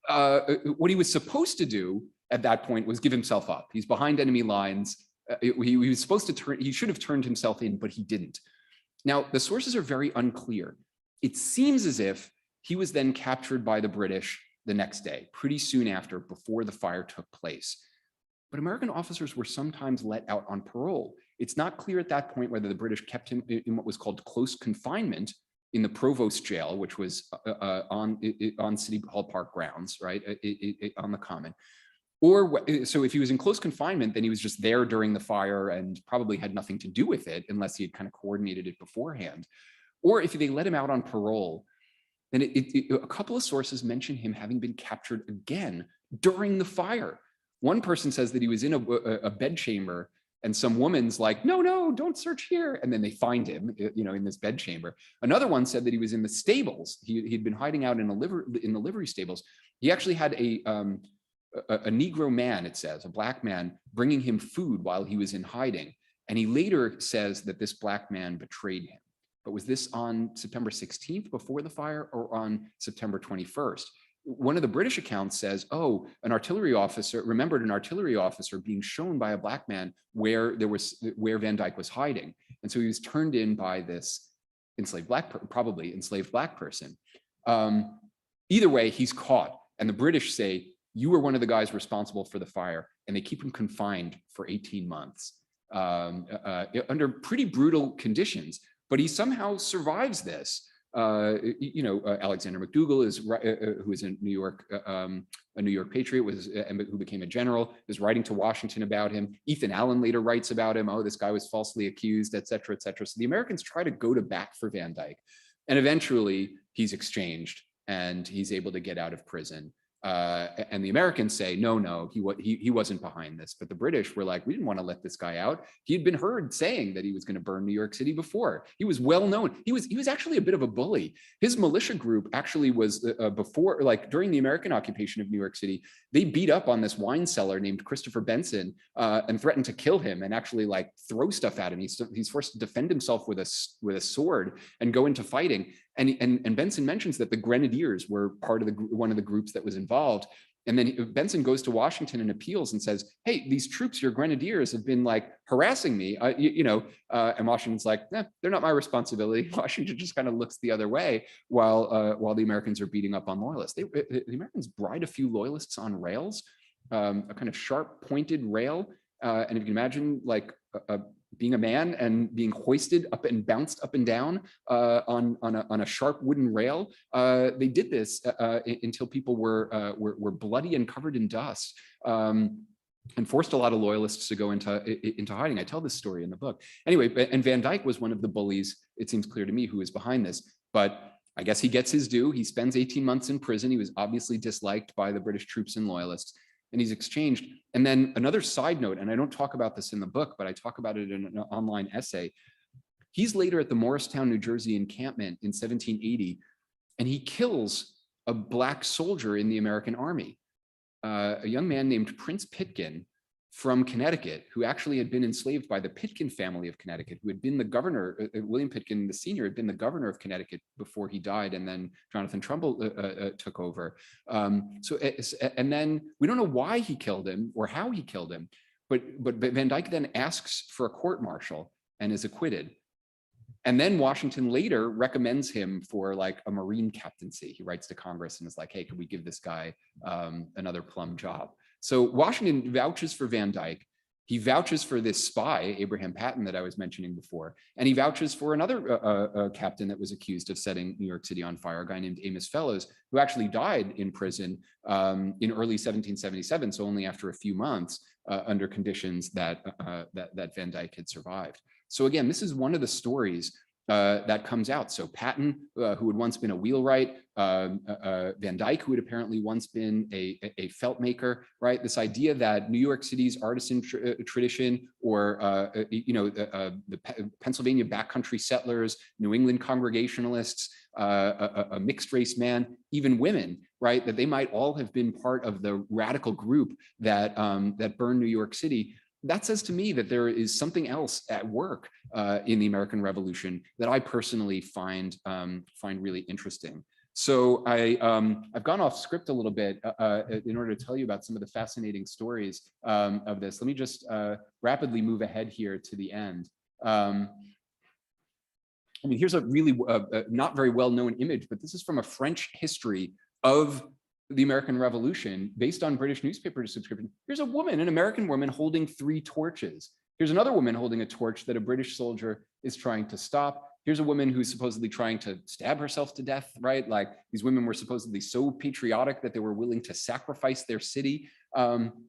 What he was supposed to do at that point was give himself up. He's behind enemy lines. He was supposed to turn, he should have turned himself in, but he didn't. Now, the sources are very unclear. It seems as if he was then captured by the British the next day, pretty soon after, before the fire took place. But American officers were sometimes let out on parole. It's not clear at that point whether the British kept him in what was called close confinement in the Provost jail, which was on City Hall Park grounds, right, on the Common. Or so if he was in close confinement, then he was just there during the fire and probably had nothing to do with it unless he had kind of coordinated it beforehand. Or if they let him out on parole, then a couple of sources mention him having been captured again during the fire. One person says that he was in a bedchamber and some woman's like, no, don't search here. And then they find him, in this bedchamber. Another one said that he was in the stables. He'd been hiding out in the livery stables. He actually had a Negro man, it says, a black man, bringing him food while he was in hiding. And he later says that this black man betrayed him. But was this on September 16th before the fire or on September 21st? One of the British accounts says, oh, an artillery officer remembered an artillery officer being shown by a black man where Van Dyke was hiding. And so he was turned in by this probably enslaved black person. Either way, he's caught. And the British say, you were one of the guys responsible for the fire. And they keep him confined for 18 months under pretty brutal conditions. But he somehow survives this. Alexander McDougall who is a New York patriot, who became a general, is writing to Washington about him. Ethan Allen later writes about him. Oh, this guy was falsely accused, et cetera, et cetera. So the Americans try to go to bat for Van Dyke, and eventually he's exchanged and he's able to get out of prison. And the Americans say, no, he wasn't behind this. But the British were like, we didn't want to let this guy out. He had been heard saying that he was going to burn New York City before. He was well known. He was actually a bit of a bully. His militia group actually was before, like during the American occupation of New York City, they beat up on this wine seller named Christopher Benson and threatened to kill him and actually like throw stuff at him. He's forced to defend himself with a sword and go into fighting. And Benson mentions that the Grenadiers were part of one of the groups that was involved. And then Benson goes to Washington and appeals and says, hey, these troops, your Grenadiers, have been like harassing me, and Washington's like, they're not my responsibility. Washington just kind of looks the other way while the Americans are beating up on loyalists. The Americans bride a few loyalists on rails, a kind of sharp pointed rail. And if you can imagine like being a man and being hoisted up and bounced up and down on a sharp wooden rail. They did this until people were bloody and covered in dust. And forced a lot of loyalists to go into hiding. I tell this story in the book. Anyway, and Van Dyke was one of the bullies, it seems clear to me, who was behind this. But I guess he gets his due. He spends 18 months in prison. He was obviously disliked by the British troops and loyalists, and he's exchanged. And then another side note, and I don't talk about this in the book, but I talk about it in an online essay. He's later at the Morristown, New Jersey encampment in 1780, and he kills a Black soldier in the American army, a young man named Prince Pitkin from Connecticut, who actually had been enslaved by the Pitkin family of Connecticut, who had been the governor. William Pitkin, the senior, had been the governor of Connecticut before he died, and then Jonathan Trumbull took over. And then we don't know why he killed him or how he killed him, but Van Dyke then asks for a court-martial and is acquitted. And then Washington later recommends him for like a Marine captaincy. He writes to Congress and is like, hey, can we give this guy another plum job? So Washington vouches for Van Dyke. He vouches for this spy, Abraham Patton, that I was mentioning before. And he vouches for another captain that was accused of setting New York City on fire, a guy named Amos Fellows, who actually died in prison in early 1777, so only after a few months, under conditions that Van Dyke had survived. So again, this is one of the stories that comes out. So Patton, who had once been a wheelwright, Van Dyke, who had apparently once been a felt maker, right? This idea that New York City's artisan tradition, or the Pennsylvania backcountry settlers, New England Congregationalists, a mixed race man, even women, right? That they might all have been part of the radical group that burned New York City. That says to me that there is something else at work in the American Revolution that I personally find really interesting. So I've gone off script a little bit in order to tell you about some of the fascinating stories of this. Let me just rapidly move ahead here to the end. I mean, here's a really not very well-known image, but this is from a French history of the American Revolution based on British newspaper subscription. Here's a woman, an American woman, holding 3 torches. Here's another woman holding a torch that a British soldier is trying to stop. Here's a woman who's supposedly trying to stab herself to death, right? Like, these women were supposedly so patriotic that they were willing to sacrifice their city.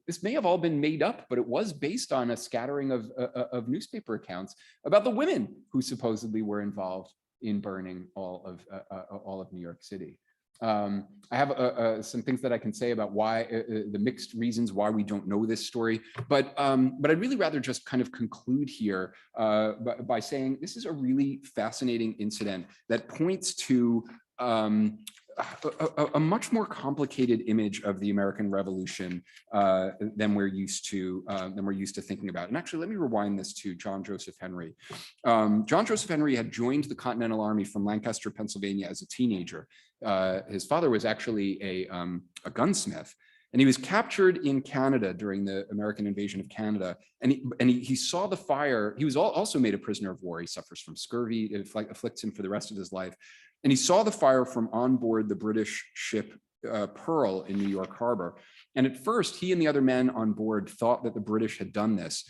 This may have all been made up, but it was based on a scattering of newspaper accounts about the women who supposedly were involved in burning all of New York City. I have some things that I can say about why the mixed reasons why we don't know this story, but I'd really rather just kind of conclude here by saying this is a really fascinating incident that points to a much more complicated image of the American Revolution than we're used to thinking about. And actually, let me rewind this to John Joseph Henry. John Joseph Henry had joined the Continental Army from Lancaster, Pennsylvania as a teenager. His father was actually a gunsmith, and he was captured in Canada during the American invasion of Canada. And he saw the fire. He was also made a prisoner of war. He suffers from scurvy. It afflicts him for the rest of his life. And he saw the fire from on board the British ship Pearl in New York Harbor. And at first, he and the other men on board thought that the British had done this.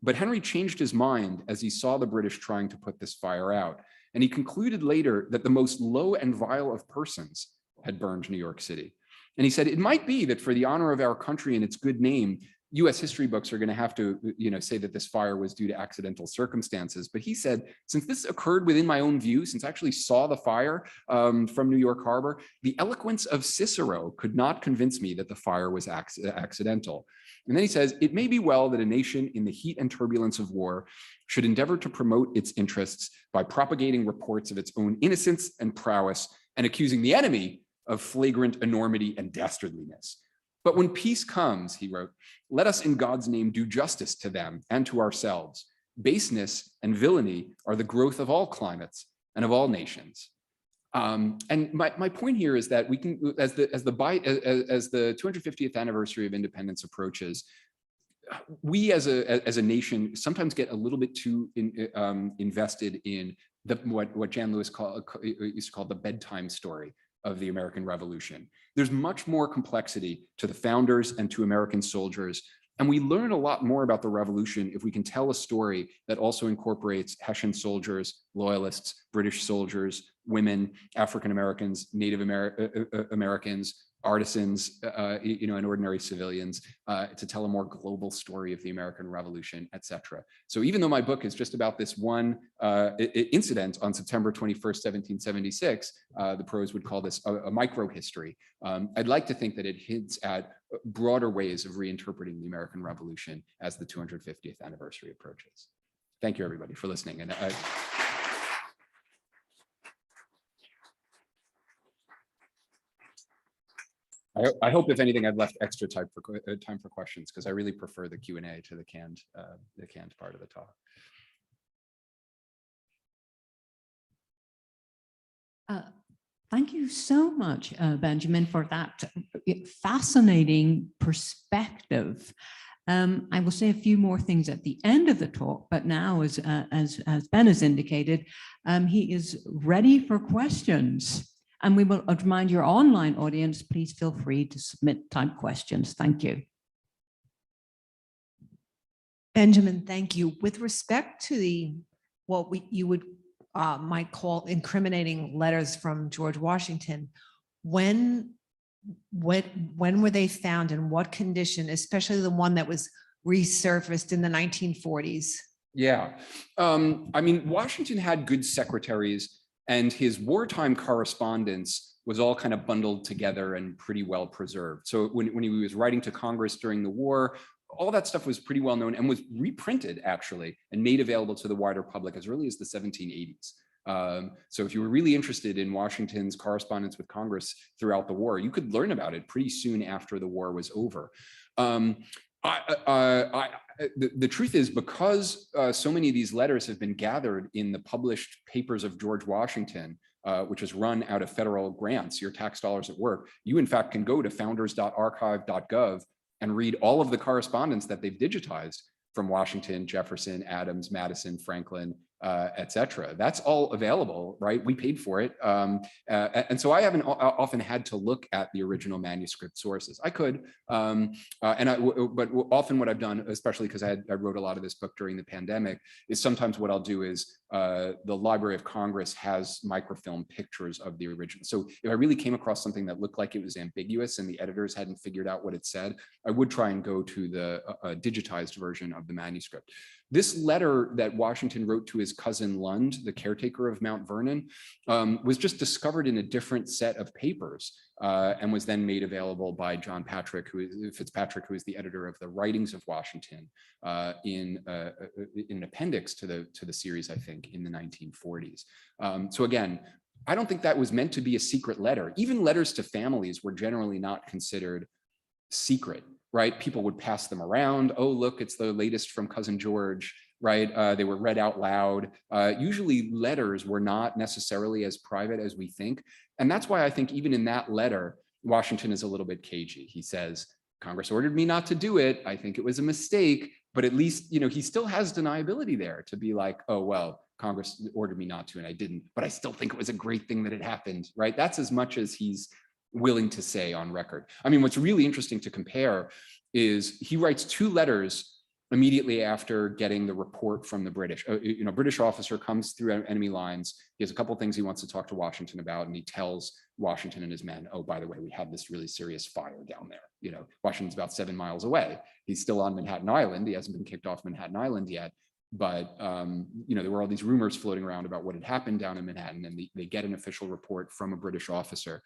But Henry changed his mind as he saw the British trying to put this fire out. And he concluded later that the most low and vile of persons had burned New York City. And he said, it might be that for the honor of our country and its good name, US history books are going to have to, say that this fire was due to accidental circumstances. But he said, since this occurred within my own view, since I actually saw the fire from New York Harbor, the eloquence of Cicero could not convince me that the fire was accidental. And then he says, it may be well that a nation in the heat and turbulence of war should endeavor to promote its interests by propagating reports of its own innocence and prowess and accusing the enemy of flagrant enormity and dastardliness. But when peace comes, he wrote, let us in God's name do justice to them and to ourselves. Baseness and villainy are the growth of all climates and of all nations. And my point here is that we can, as the 250th anniversary of independence approaches, we as a nation sometimes get a little bit too invested in what Jan Lewis used to call the bedtime story of the American Revolution. There's much more complexity to the founders and to American soldiers. And we learn a lot more about the revolution if we can tell a story that also incorporates Hessian soldiers, loyalists, British soldiers, women, African Americans, Native Americans, artisans, and ordinary civilians, to tell a more global story of the American Revolution, etc. So even though my book is just about this one incident on September 21st, 1776, the pros would call this a micro history. I'd like to think that it hints at broader ways of reinterpreting the American Revolution as the 250th anniversary approaches. Thank you, everybody, for listening. And I hope, if anything, I've left extra time for questions, because I really prefer the Q&A to the canned part of the talk. Thank you so much, Benjamin, for that fascinating perspective. I will say a few more things at the end of the talk, but now, as Ben has indicated, he is ready for questions. And we will remind your online audience, please feel free to submit typed questions. Thank you. Benjamin, thank you. With respect to what you would might call incriminating letters from George Washington, when were they found, in what condition, especially the one that was resurfaced in the 1940s? Yeah, I mean, Washington had good secretaries, and his wartime correspondence was all kind of bundled together and pretty well preserved. So when he was writing to Congress during the war, all that stuff was pretty well known and was reprinted, actually, and made available to the wider public as early as the 1780s. So if you were really interested in Washington's correspondence with Congress throughout the war, you could learn about it pretty soon after the war was over. The truth is, because so many of these letters have been gathered in the published papers of George Washington, which is run out of federal grants, your tax dollars at work, you in fact can go to founders.archive.gov and read all of the correspondence that they've digitized from Washington, Jefferson, Adams, Madison, Franklin, etc. That's all available, right? We paid for it. And so I haven't often had to look at the original manuscript sources. I could, but often what I've done, especially because I wrote a lot of this book during the pandemic, is sometimes what I'll do is the Library of Congress has microfilm pictures of the original. So if I really came across something that looked like it was ambiguous and the editors hadn't figured out what it said, I would try and go to the digitized version of the manuscript. This letter that Washington wrote to his cousin Lund, the caretaker of Mount Vernon, was just discovered in a different set of papers and was then made available by John Fitzpatrick, who is the editor of the Writings of Washington, in an appendix to the series, I think, in the 1940s. So again, I don't think that was meant to be a secret letter. Even letters to families were generally not considered secret, right? People would pass them around. Oh, look, it's the latest from Cousin George, right? They were read out loud. Usually letters were not necessarily as private as we think. And that's why I think even in that letter, Washington is a little bit cagey. He says, Congress ordered me not to do it. I think it was a mistake, but at least, he still has deniability there to be like, oh, well, Congress ordered me not to, and I didn't, but I still think it was a great thing that it happened, right? That's as much as he's willing to say on record. I mean, what's really interesting to compare is he writes two letters immediately after getting the report from the British. British officer comes through enemy lines. He has a couple of things he wants to talk to Washington about, and he tells Washington and his men, oh, by the way, we have this really serious fire down there. Washington's about 7 miles away. He's still on Manhattan Island. He hasn't been kicked off Manhattan Island yet. But, there were all these rumors floating around about what had happened down in Manhattan, and they get an official report from a British officer.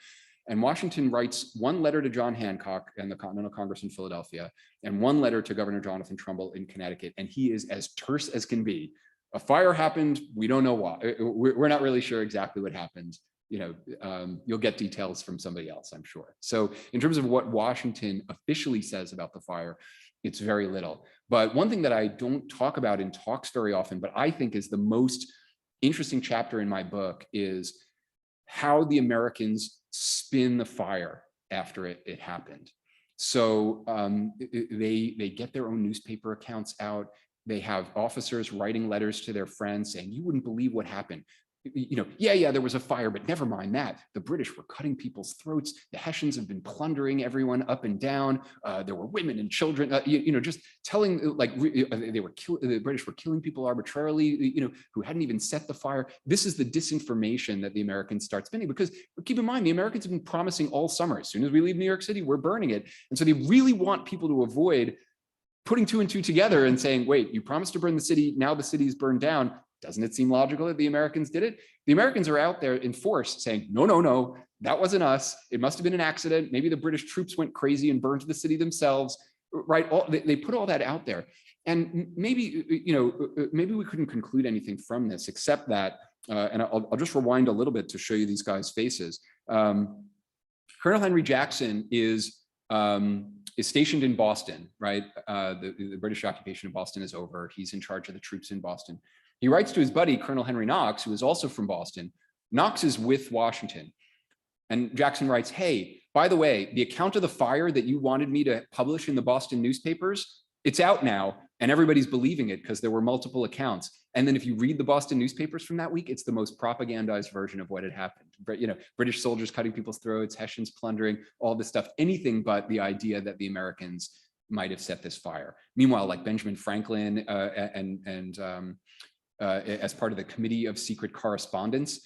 And Washington writes one letter to John Hancock and the Continental Congress in Philadelphia, and one letter to Governor Jonathan Trumbull in Connecticut. And he is as terse as can be. A fire happened. We don't know why. We're not really sure exactly what happened. You'll get details from somebody else, I'm sure. So in terms of what Washington officially says about the fire, it's very little. But one thing that I don't talk about in talks very often, but I think is the most interesting chapter in my book, is how the Americans spin the fire after it happened. So they get their own newspaper accounts out. They have officers writing letters to their friends saying, you wouldn't believe what happened. Yeah, there was a fire, but never mind that. The British were cutting people's throats. The Hessians have been plundering everyone up and down. There were women and children, just telling the British were killing people arbitrarily, who hadn't even set the fire. This is the disinformation that the Americans start spinning, because keep in mind, the Americans have been promising all summer, as soon as we leave New York City, we're burning it. And so they really want people to avoid putting two and two together and saying, wait, you promised to burn the city, now the city's burned down. Doesn't it seem logical that the Americans did it? The Americans are out there in force saying, no, that wasn't us. It must have been an accident. Maybe the British troops went crazy and burned the city themselves, right? They put all that out there. And maybe we couldn't conclude anything from this, except that, and I'll just rewind a little bit to show you these guys' faces. Colonel Henry Jackson is stationed in Boston, right? The British occupation of Boston is over. He's in charge of the troops in Boston. He writes to his buddy, Colonel Henry Knox, who is also from Boston. Knox is with Washington. And Jackson writes, hey, by the way, the account of the fire that you wanted me to publish in the Boston newspapers, it's out now, and everybody's believing it because there were multiple accounts. And then if you read the Boston newspapers from that week, it's the most propagandized version of what had happened. But, British soldiers cutting people's throats, Hessians plundering, all this stuff, anything but the idea that the Americans might have set this fire. Meanwhile, like Benjamin Franklin as part of the Committee of Secret Correspondence,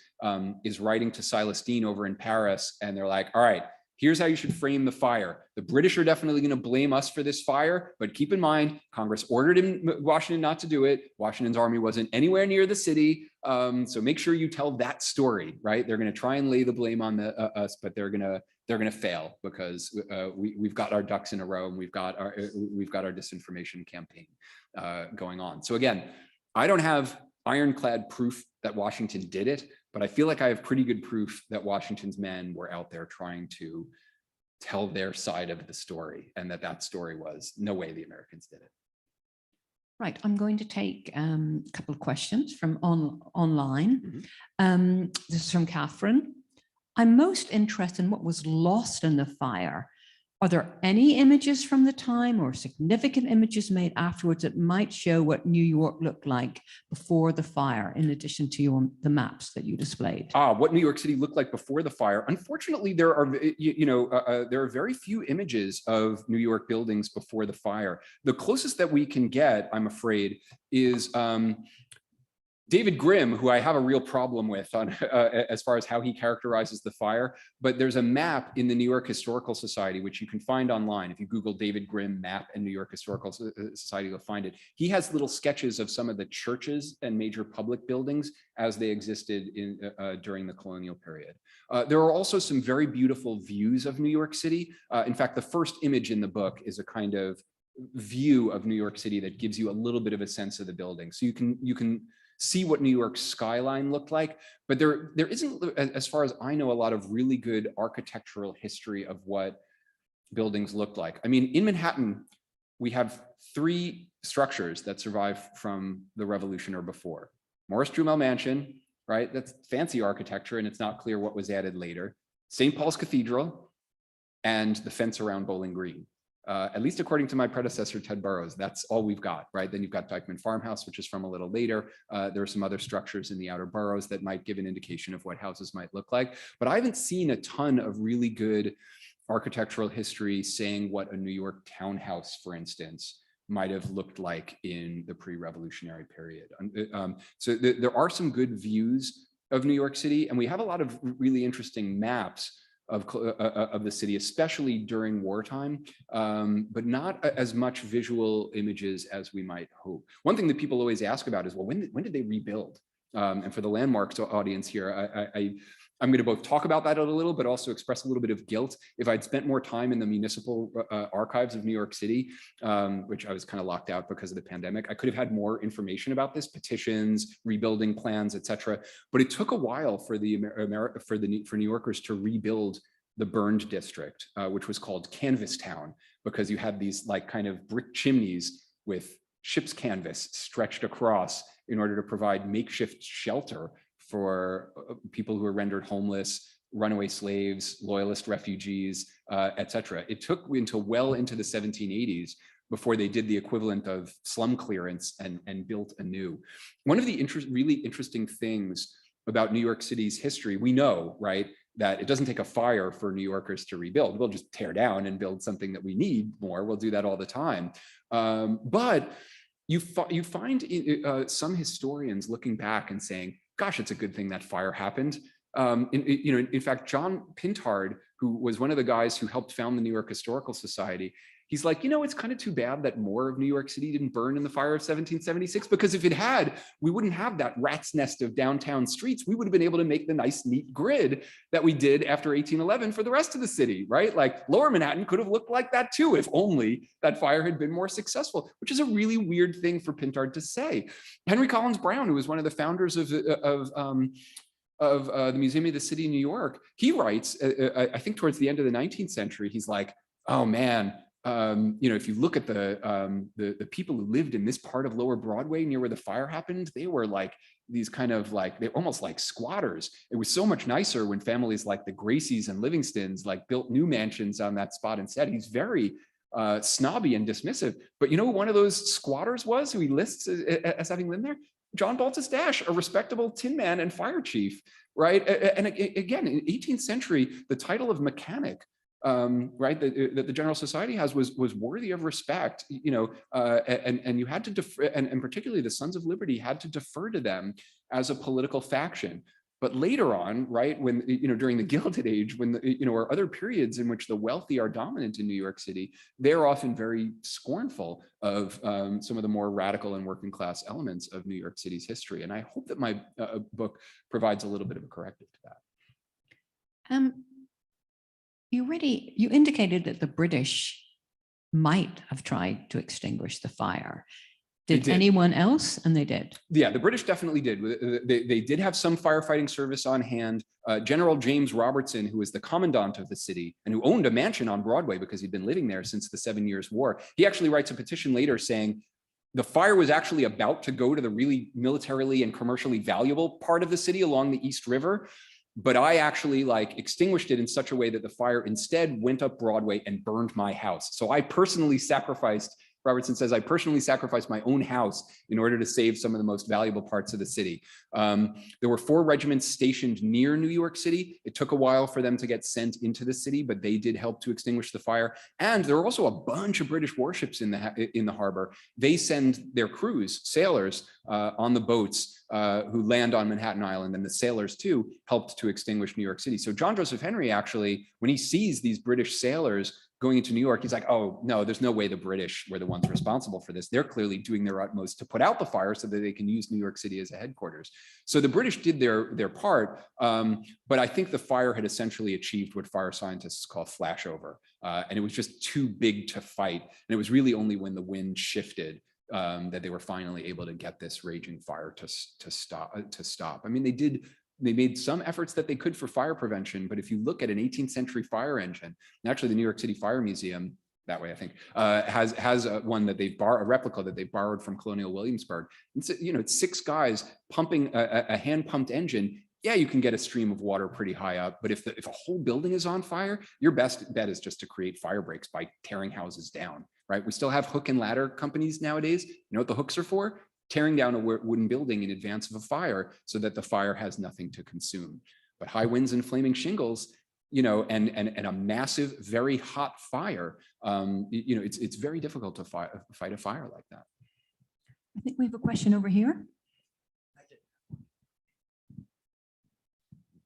is writing to Silas Deane over in Paris. And they're like, all right, here's how you should frame the fire. The British are definitely going to blame us for this fire, but keep in mind, Congress ordered Washington not to do it. Washington's army wasn't anywhere near the city. So make sure you tell that story, right? They're going to try and lay the blame on us, but they're going to fail because we've got our ducks in a row and we've got our disinformation campaign going on. So again, I don't have ironclad proof that Washington did it, but I feel like I have pretty good proof that Washington's men were out there trying to tell their side of the story, and that story was no way the Americans did it. Right, I'm going to take a couple of questions from online. This is from Catherine. I'm most interested in what was lost in the fire. Are there any images from the time or significant images made afterwards that might show what New York looked like before the fire, in addition to the maps that you displayed? What New York City looked like before the fire. Unfortunately, there are, there are very few images of New York buildings before the fire. The closest that we can get, I'm afraid, is David Grimm, who I have a real problem with on as far as how he characterizes the fire, but there's a map in the New York Historical Society, which you can find online. If you Google David Grimm map and New York Historical Society, you'll find it. He has little sketches of some of the churches and major public buildings as they existed during the colonial period. There are also some very beautiful views of New York City. In fact, the first image in the book is a kind of view of New York City that gives you a little bit of a sense of the building. So you can see what New York's skyline looked like, but there isn't, as far as I know, a lot of really good architectural history of what buildings looked like. I mean, in Manhattan, we have 3 structures that survive from the Revolution or before. Morris Jumel Mansion, right? That's fancy architecture, and it's not clear what was added later. St. Paul's Cathedral, and the fence around Bowling Green. At least according to my predecessor, Ted Burroughs, that's all we've got, right? Then you've got Dyckman Farmhouse, which is from a little later. There are some other structures in the outer boroughs that might give an indication of what houses might look like. But I haven't seen a ton of really good architectural history saying what a New York townhouse, for instance, might have looked like in the pre-revolutionary period. So there are some good views of New York City, and we have a lot of really interesting maps of the city, especially during wartime, but not as much visual images as we might hope. One thing that people always ask about is, well, when did they rebuild? And for the landmarks audience here, I'm going to both talk about that a little, but also express a little bit of guilt. If I'd spent more time in the municipal archives of New York City, which I was kind of locked out because of the pandemic, I could have had more information about this, petitions, rebuilding plans, etc. But it took a while for New Yorkers to rebuild the burned district, which was called Canvas Town, because you had these like kind of brick chimneys with ship's canvas stretched across in order to provide makeshift shelter for people who were rendered homeless, runaway slaves, loyalist refugees, etc. It took until well into the 1780s before they did the equivalent of slum clearance and built anew. One of the really interesting things about New York City's history, we know, right, that it doesn't take a fire for New Yorkers to rebuild. We'll just tear down and build something that we need more. We'll do that all the time. But you find some historians looking back and saying, gosh, it's a good thing that fire happened. In fact, John Pintard, who was one of the guys who helped found the New York Historical Society, he's like, it's kind of too bad that more of New York City didn't burn in the fire of 1776, because if it had, we wouldn't have that rat's nest of downtown streets. We would have been able to make the nice, neat grid that we did after 1811 for the rest of the city, right? Like Lower Manhattan could have looked like that too, if only that fire had been more successful, which is a really weird thing for Pintard to say. Henry Collins Brown, who was one of the founders of the Museum of the City of New York, he writes, I think towards the end of the 19th century, he's like, oh man, if you look at the people who lived in this part of Lower Broadway near where the fire happened, they were like these kind of like, they're almost like squatters. It was so much nicer when families like the Gracies and Livingstons like built new mansions on that spot instead. He's very snobby and dismissive. But you know who one of those squatters was, who he lists as having lived there? John Baltus Dash, a respectable tin man and fire chief, right? And again, in 18th century, the title of mechanic, right, that the General Society has was worthy of respect, and you had to defer, and particularly the Sons of Liberty had to defer to them as a political faction. But later on, right, when, during the Gilded Age, when, or other periods in which the wealthy are dominant in New York City, they're often very scornful of some of the more radical and working class elements of New York City's history. And I hope that my book provides a little bit of a corrective to that. You indicated that the British might have tried to extinguish the fire. Did anyone else? And they did. Yeah, the British definitely did. They did have some firefighting service on hand. General James Robertson, who was the commandant of the city and who owned a mansion on Broadway because he'd been living there since the 7 Years' War, he actually writes a petition later saying the fire was actually about to go to the really militarily and commercially valuable part of the city along the East River. But I actually extinguished it in such a way that the fire instead went up Broadway and burned my house. So I personally sacrificed, Robertson says, I personally sacrificed my own house in order to save some of the most valuable parts of the city. There were 4 regiments stationed near New York City. It took a while for them to get sent into the city, but they did help to extinguish the fire. And there were also a bunch of British warships in the harbor. They send their crews, sailors, on the boats who land on Manhattan Island, and the sailors too helped to extinguish New York City. So John Joseph Henry actually, when he sees these British sailors going into New York, he's like, oh no, there's no way the British were the ones responsible for this. They're clearly doing their utmost to put out the fire so that they can use New York City as a headquarters. So the British did their part, but I think the fire had essentially achieved what fire scientists call flashover. And it was just too big to fight. And it was really only when the wind shifted that they were finally able to get this raging fire to stop. I mean, they made some efforts that they could for fire prevention, but if you look at an 18th century fire engine, and actually the New York City Fire Museum, that way I think, has one that a replica that they borrowed from Colonial Williamsburg. It's 6 guys pumping a hand-pumped engine. Yeah, you can get a stream of water pretty high up, but if a whole building is on fire, your best bet is just to create fire breaks by tearing houses down, right? We still have hook and ladder companies nowadays. You know what the hooks are for? Tearing down a wooden building in advance of a fire so that the fire has nothing to consume. But high winds and flaming shingles, and a massive, very hot fire, it's very difficult to fight a fire like that. I think we have a question over here.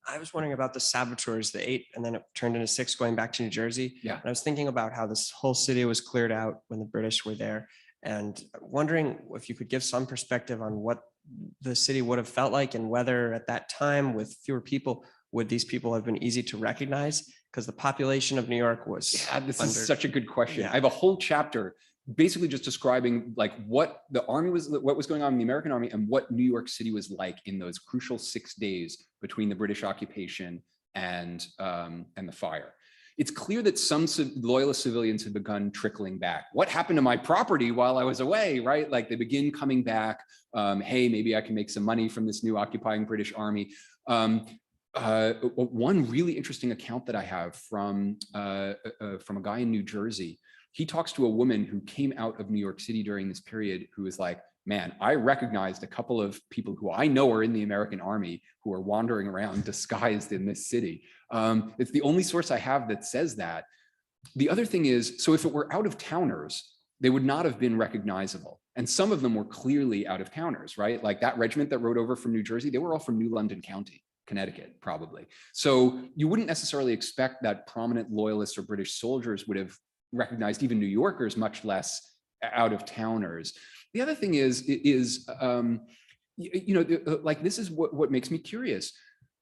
I was wondering about the saboteurs, the 8, and then it turned into 6 going back to New Jersey. Yeah. And I was thinking about how this whole city was cleared out when the British were there, and wondering if you could give some perspective on what the city would have felt like, and whether at that time with fewer people, would these people have been easy to recognize? Because the population of New York was. Yeah, this is such a good question. Yeah. I have a whole chapter basically just describing like what the army was, what was going on in the American army, and what New York City was like in those crucial 6 days between the British occupation and the fire. It's clear that some loyalist civilians had begun trickling back. What happened to my property while I was away, right? Like they begin coming back. Hey, maybe I can make some money from this new occupying British army. One really interesting account that I have from a guy in New Jersey. He talks to a woman who came out of New York City during this period who was like, man, I recognized a couple of people who I know are in the American army who are wandering around disguised in this city. It's the only source I have that says that. The other thing is, so if it were out of towners, they would not have been recognizable. And some of them were clearly out of towners, right? Like that regiment that rode over from New Jersey, they were all from New London County, Connecticut, probably. So you wouldn't necessarily expect that prominent loyalists or British soldiers would have recognized even New Yorkers, much less out of towners. The other thing is like this is what makes me curious.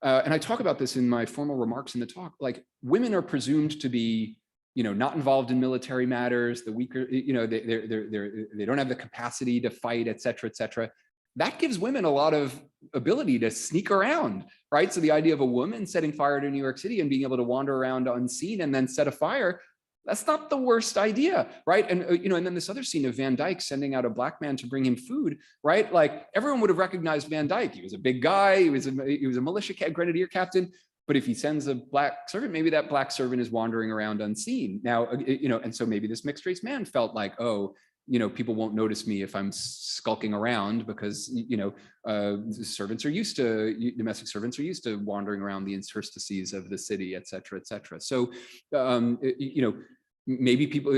And I talk about this in my formal remarks in the talk, like women are presumed to be, not involved in military matters, the weaker, they don't have the capacity to fight, et cetera, et cetera. That gives women a lot of ability to sneak around, right? So the idea of a woman setting fire to New York City and being able to wander around unseen and then set a fire, that's not the worst idea, right? And and then this other scene of Van Dyke sending out a black man to bring him food, right? Like everyone would have recognized Van Dyke. He was a big guy. He was a militia grenadier captain. But if he sends a black servant, maybe that black servant is wandering around unseen. Now, and so maybe this mixed race man felt like, oh, people won't notice me if I'm skulking around because, servants are used to, domestic servants are used to wandering around the interstices of the city, et cetera, et cetera. So, maybe people,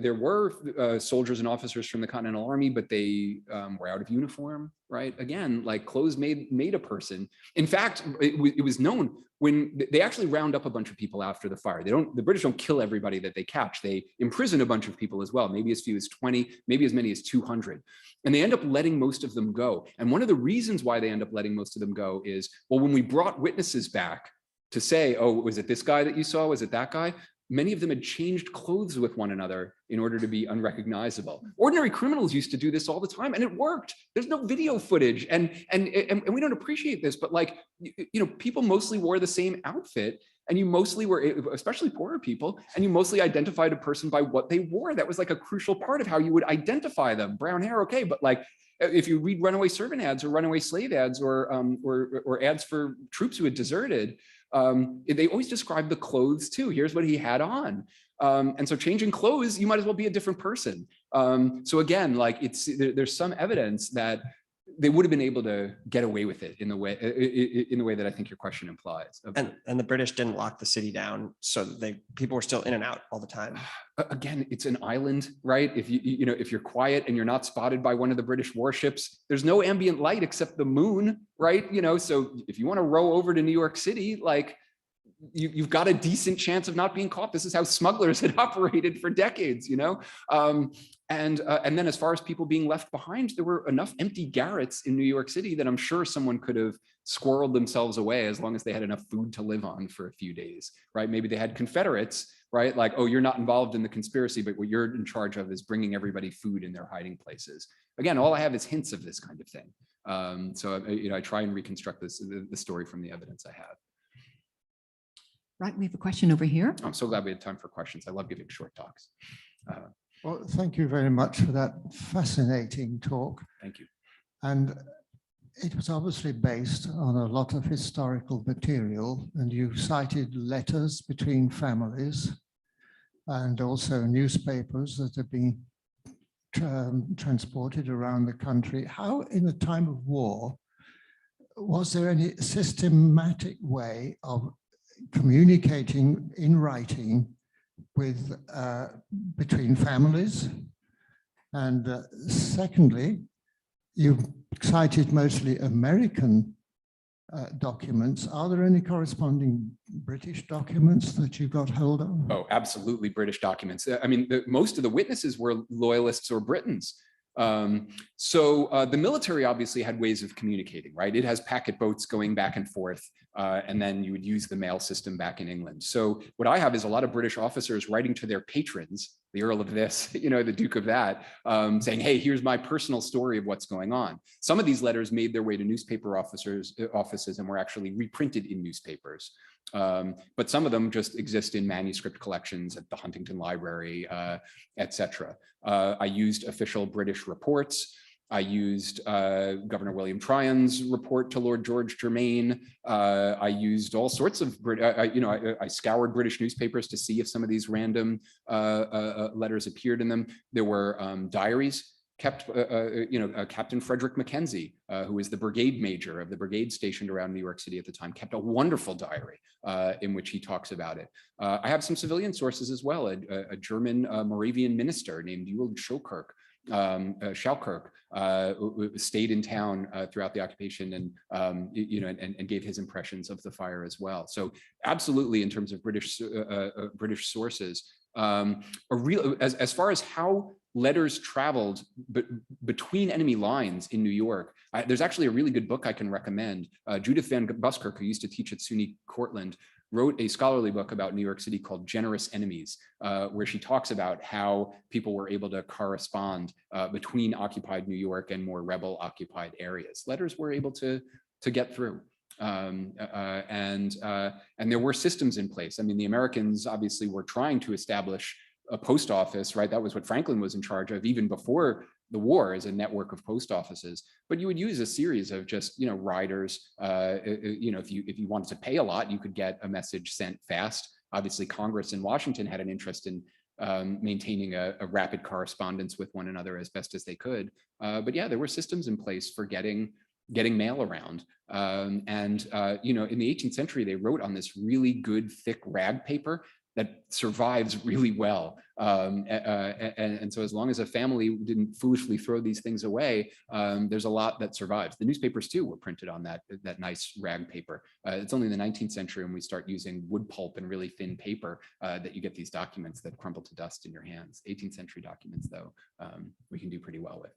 there were soldiers and officers from the Continental Army, but they were out of uniform, right? Again, like clothes made a person. In fact, it was known when they actually round up a bunch of people after the fire. The British don't kill everybody that they catch. They imprison a bunch of people as well, maybe as few as 20, maybe as many as 200. And they end up letting most of them go. And one of the reasons why they end up letting most of them go is, well, when we brought witnesses back to say, oh, was it this guy that you saw? Was it that guy? Many of them had changed clothes with one another in order to be unrecognizable. Ordinary criminals used to do this all the time, and it worked. There's no video footage, and we don't appreciate this, but like, people mostly wore the same outfit, and you mostly were, especially poorer people, and you mostly identified a person by what they wore. That was like a crucial part of how you would identify them. Brown hair, okay, but like, if you read runaway servant ads or runaway slave ads or ads for troops who had deserted, they always describe the clothes too. Here's what he had on. And so changing clothes, you might as well be a different person. So again, like there's some evidence that they would have been able to get away with it in the way that I think your question implies. And the British didn't lock the city down, so people were still in and out all the time. Again, it's an island, right? If if you're quiet and you're not spotted by one of the British warships, there's no ambient light except the moon, right? So if you want to row over to New York City, like you've got a decent chance of not being caught. This is how smugglers had operated for decades, And then as far as people being left behind, there were enough empty garrets in New York City that I'm sure someone could have squirreled themselves away as long as they had enough food to live on for a few days, right? Maybe they had Confederates, right? Like, oh, you're not involved in the conspiracy, but what you're in charge of is bringing everybody food in their hiding places. Again, all I have is hints of this kind of thing. So I try and reconstruct the story from the evidence I have. Right, we have a question over here. I'm so glad we had time for questions. I love giving short talks. Well, thank you very much for that fascinating talk. Thank you. And it was obviously based on a lot of historical material, and you cited letters between families and also newspapers that have been transported around the country. How, in a time of war, was there any systematic way of communicating in writing with between families. And secondly, you've cited mostly American documents. Are there any corresponding British documents that you got hold of? Oh, absolutely, British documents. I mean, most of the witnesses were loyalists or Britons. So the military obviously had ways of communicating, right? It has packet boats going back and forth, and then you would use the mail system back in England. So what I have is a lot of British officers writing to their patrons, the Earl of this, you know, the Duke of that, saying, hey, here's my personal story of what's going on. Some of these letters made their way to newspaper offices and were actually reprinted in newspapers. But some of them just exist in manuscript collections at the Huntington Library, etc. I used official British reports. I used Governor William Tryon's report to Lord George Germain. I used all sorts of, I scoured British newspapers to see if some of these random letters appeared in them. There were diaries kept, Captain Frederick Mackenzie, who was the brigade major of the brigade stationed around New York City at the time, kept a wonderful diary in which he talks about it. I have some civilian sources as well. A German Moravian minister named Ewald Schaukerk stayed in town throughout the occupation and gave his impressions of the fire as well. So absolutely, in terms of British sources, as far as how letters traveled between enemy lines in New York, there's actually a really good book I can recommend. Judith Van Buskirk, who used to teach at SUNY Cortland, wrote a scholarly book about New York City called Generous Enemies, where she talks about how people were able to correspond between occupied New York and more rebel occupied areas. Letters were able to get through. And there were systems in place. I mean, the Americans obviously were trying to establish a post office, right? That was what Franklin was in charge of even before the war, as a network of post offices. But you would use a series of just, riders. If you wanted to pay a lot, you could get a message sent fast. Obviously, Congress in Washington had an interest in maintaining a rapid correspondence with one another as best as they could. But yeah, there were systems in place for getting mail around. In the 18th century, they wrote on this really good, thick rag paper that survives really well. And so as long as a family didn't foolishly throw these things away, there's a lot that survives. The newspapers too were printed on that nice rag paper. It's only in the 19th century when we start using wood pulp and really thin paper that you get these documents that crumble to dust in your hands. 18th century documents though, we can do pretty well with.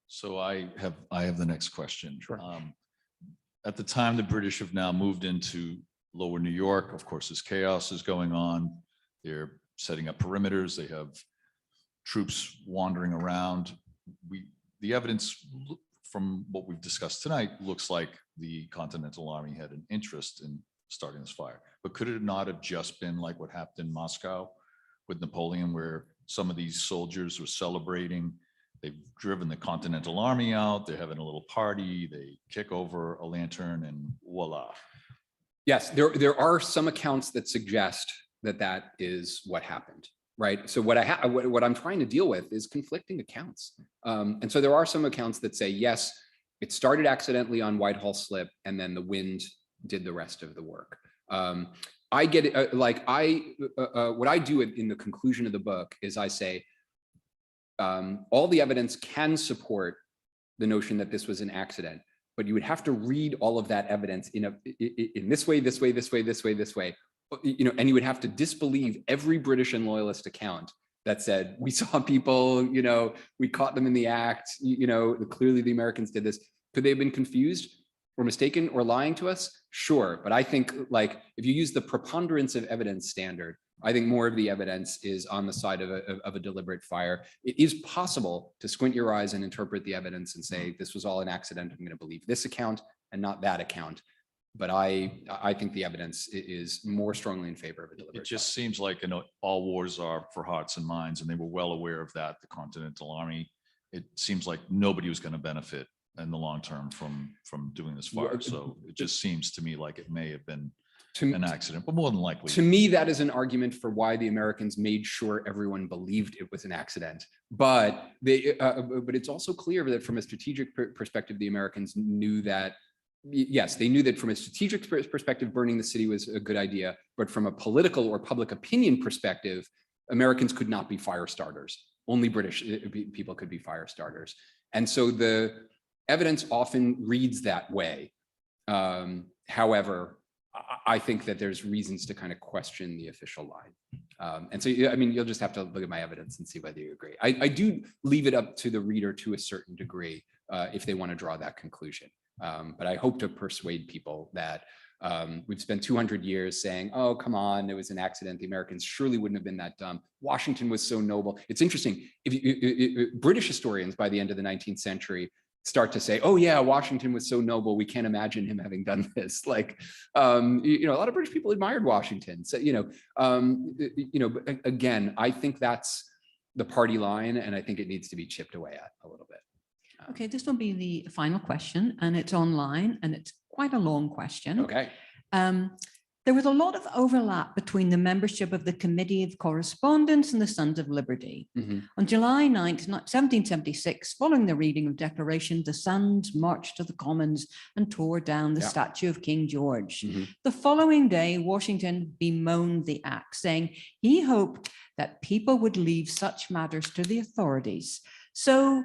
So I have the next question. Sure. At the time, the British have now moved into lower New York. Of course, this chaos is going on. They're setting up perimeters. They have troops wandering around. The evidence from what we've discussed tonight looks like the Continental Army had an interest in starting this fire. But could it not have just been like what happened in Moscow with Napoleon, where some of these soldiers were celebrating? They've driven the Continental Army out. They're having a little party. They kick over a lantern and voila. Yes, there are some accounts that suggest that is what happened, right? So what I'm trying to deal with is conflicting accounts. And so there are some accounts that say, yes, it started accidentally on Whitehall Slip and then the wind did the rest of the work. I get it, what I do in the conclusion of the book is I say, all the evidence can support the notion that this was an accident, but you would have to read all of that evidence in this way, this way, this way, this way, this way, and you would have to disbelieve every British and loyalist account that said, we saw people, we caught them in the act, clearly the Americans did this. Could they have been confused or mistaken or lying to us? Sure, but I think if you use the preponderance of evidence standard, I think more of the evidence is on the side of a deliberate fire. It is possible to squint your eyes and interpret the evidence and say, this was all an accident. I'm going to believe this account and not that account. But I think the evidence is more strongly in favor of a deliberate It just fire. seems like, all wars are for hearts and minds, and they were well aware of that, the Continental Army. It seems like nobody was going to benefit in the long term from doing this fire. So it just seems to me like it may have been an accident, but more than likely. To me, that is an argument for why the Americans made sure everyone believed it was an accident. But it's also clear that from a strategic perspective, the Americans knew that yes, they knew that from a strategic perspective, burning the city was a good idea, but from a political or public opinion perspective, Americans could not be fire starters. Only British people could be fire starters. And so the evidence often reads that way. However, I think that there's reasons to kind of question the official line. And so, I mean, you'll just have to look at my evidence and see whether you agree. I do leave it up to the reader to a certain degree if they want to draw that conclusion. But I hope to persuade people that we've spent 200 years saying, oh, come on, it was an accident. The Americans surely wouldn't have been that dumb. Washington was so noble. It's interesting. British historians by the end of the 19th century start to say, oh yeah, Washington was so noble, we can't imagine him having done this. Like, a lot of British people admired Washington. So, but again, I think that's the party line, and I think it needs to be chipped away at a little bit. Okay, this will be the final question, and it's online, and it's quite a long question. Okay. There was a lot of overlap between the membership of the Committee of Correspondence and the Sons of Liberty. On July 9th, 1776, following the reading of Declaration, the Sons marched to the Commons and tore down the statue of King George. The following day, Washington bemoaned the act, saying he hoped that people would leave such matters to the authorities. So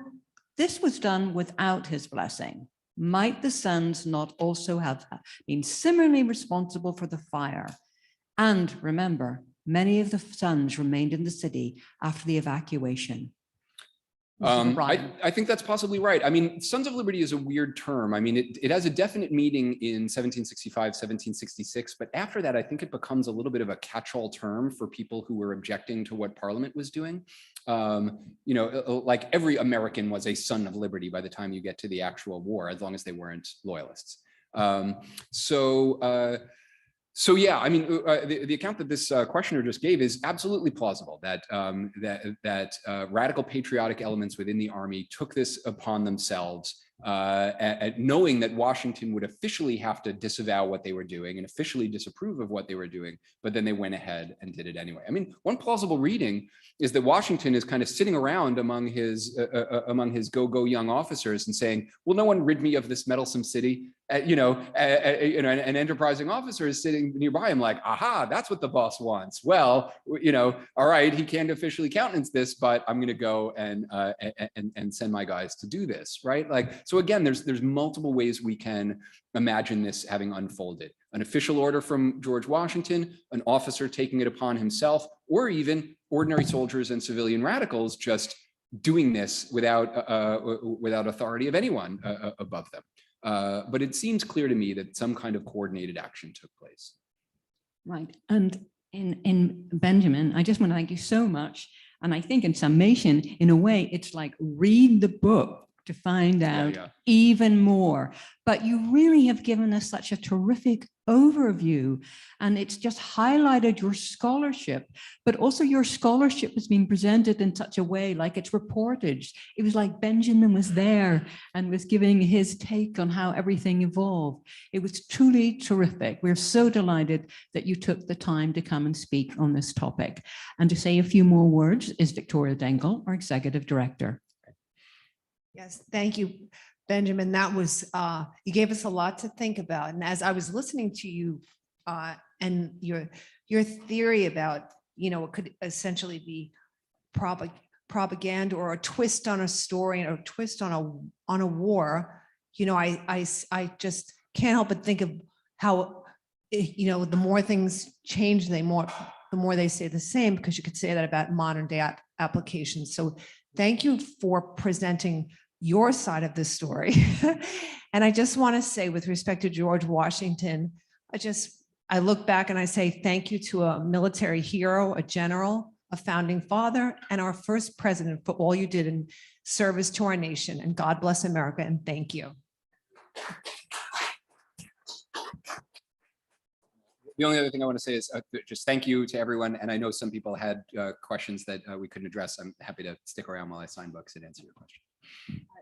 this was done without his blessing. Might the Sons not also have been similarly responsible for the fire? And remember, many of the Sons remained in the city after the evacuation. I think that's possibly right. I mean, Sons of Liberty is a weird term. I mean, it has a definite meaning in 1765, 1766, but after that, I think it becomes a little bit of a catch-all term for people who were objecting to what Parliament was doing. Like every American was a Son of Liberty by the time you get to the actual war, as long as they weren't loyalists. So yeah, I mean, the account that this questioner just gave is absolutely plausible, that radical patriotic elements within the army took this upon themselves, knowing that Washington would officially have to disavow what they were doing and officially disapprove of what they were doing, but then they went ahead and did it anyway. I mean, one plausible reading is that Washington is kind of sitting around among his go-go young officers and saying, will no one rid me of this meddlesome city? An enterprising officer is sitting nearby him like, aha, that's what the boss wants. Well, all right, he can't officially countenance this, but I'm going to go and send my guys to do this, right? Like, so again, there's multiple ways we can imagine this having unfolded. An official order from George Washington, an officer taking it upon himself, or even ordinary soldiers and civilian radicals just doing this without authority of anyone above them. But it seems clear to me that some kind of coordinated action took place. Right. And in Benjamin, I just want to thank you so much. And I think in summation, in a way, it's like read the book to find out even more. But you really have given us such a terrific overview, and it's just highlighted your scholarship, but also your scholarship has been presented in such a way like it's reportage. It was like Benjamin was there and was giving his take on how everything evolved. It was truly terrific. We're so delighted that you took the time to come and speak on this topic. And to say a few more words is Victoria Dengel, our Executive Director. Yes, thank you, Benjamin. That was, you gave us a lot to think about. And as I was listening to you and your theory about, it could essentially be propaganda or a twist on a story or a twist on a war, I just can't help but think of how, the more things change, the more they stay the same, because you could say that about modern day applications. So thank you for presenting your side of the story. And I just want to say, with respect to George Washington, I look back and I say thank you to a military hero, a general, a founding father, and our first president for all you did in service to our nation. And God bless America, and thank you. The only other thing I want to say is just thank you to everyone. And I know some people had questions that we couldn't address. I'm happy to stick around while I sign books and answer your question.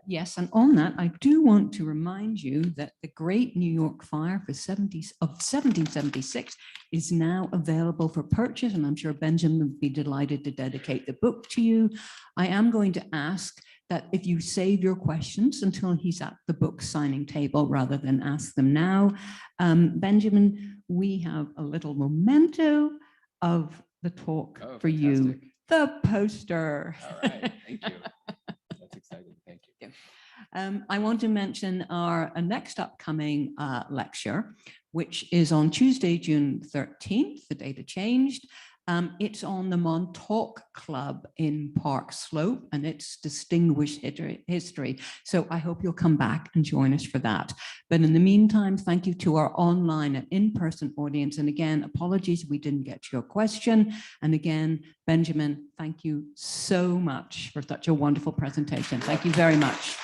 Yes, and on that, I do want to remind you that the Great New York Fire of 1776 is now available for purchase, and I'm sure Benjamin would be delighted to dedicate the book to you. I am going to ask that if you save your questions until he's at the book signing table rather than ask them now. Benjamin, we have a little memento of the talk Oh, for you, fantastic. the poster. All right, thank you. That's exciting. Thank you. I want to mention our next upcoming lecture, which is on Tuesday, June 13th, the data changed. It's on the Montauk Club in Park Slope and its distinguished history. So I hope you'll come back and join us for that. But in the meantime, thank you to our online and in-person audience. And again, apologies we didn't get to your question. And again, Benjamin, thank you so much for such a wonderful presentation. Thank you very much.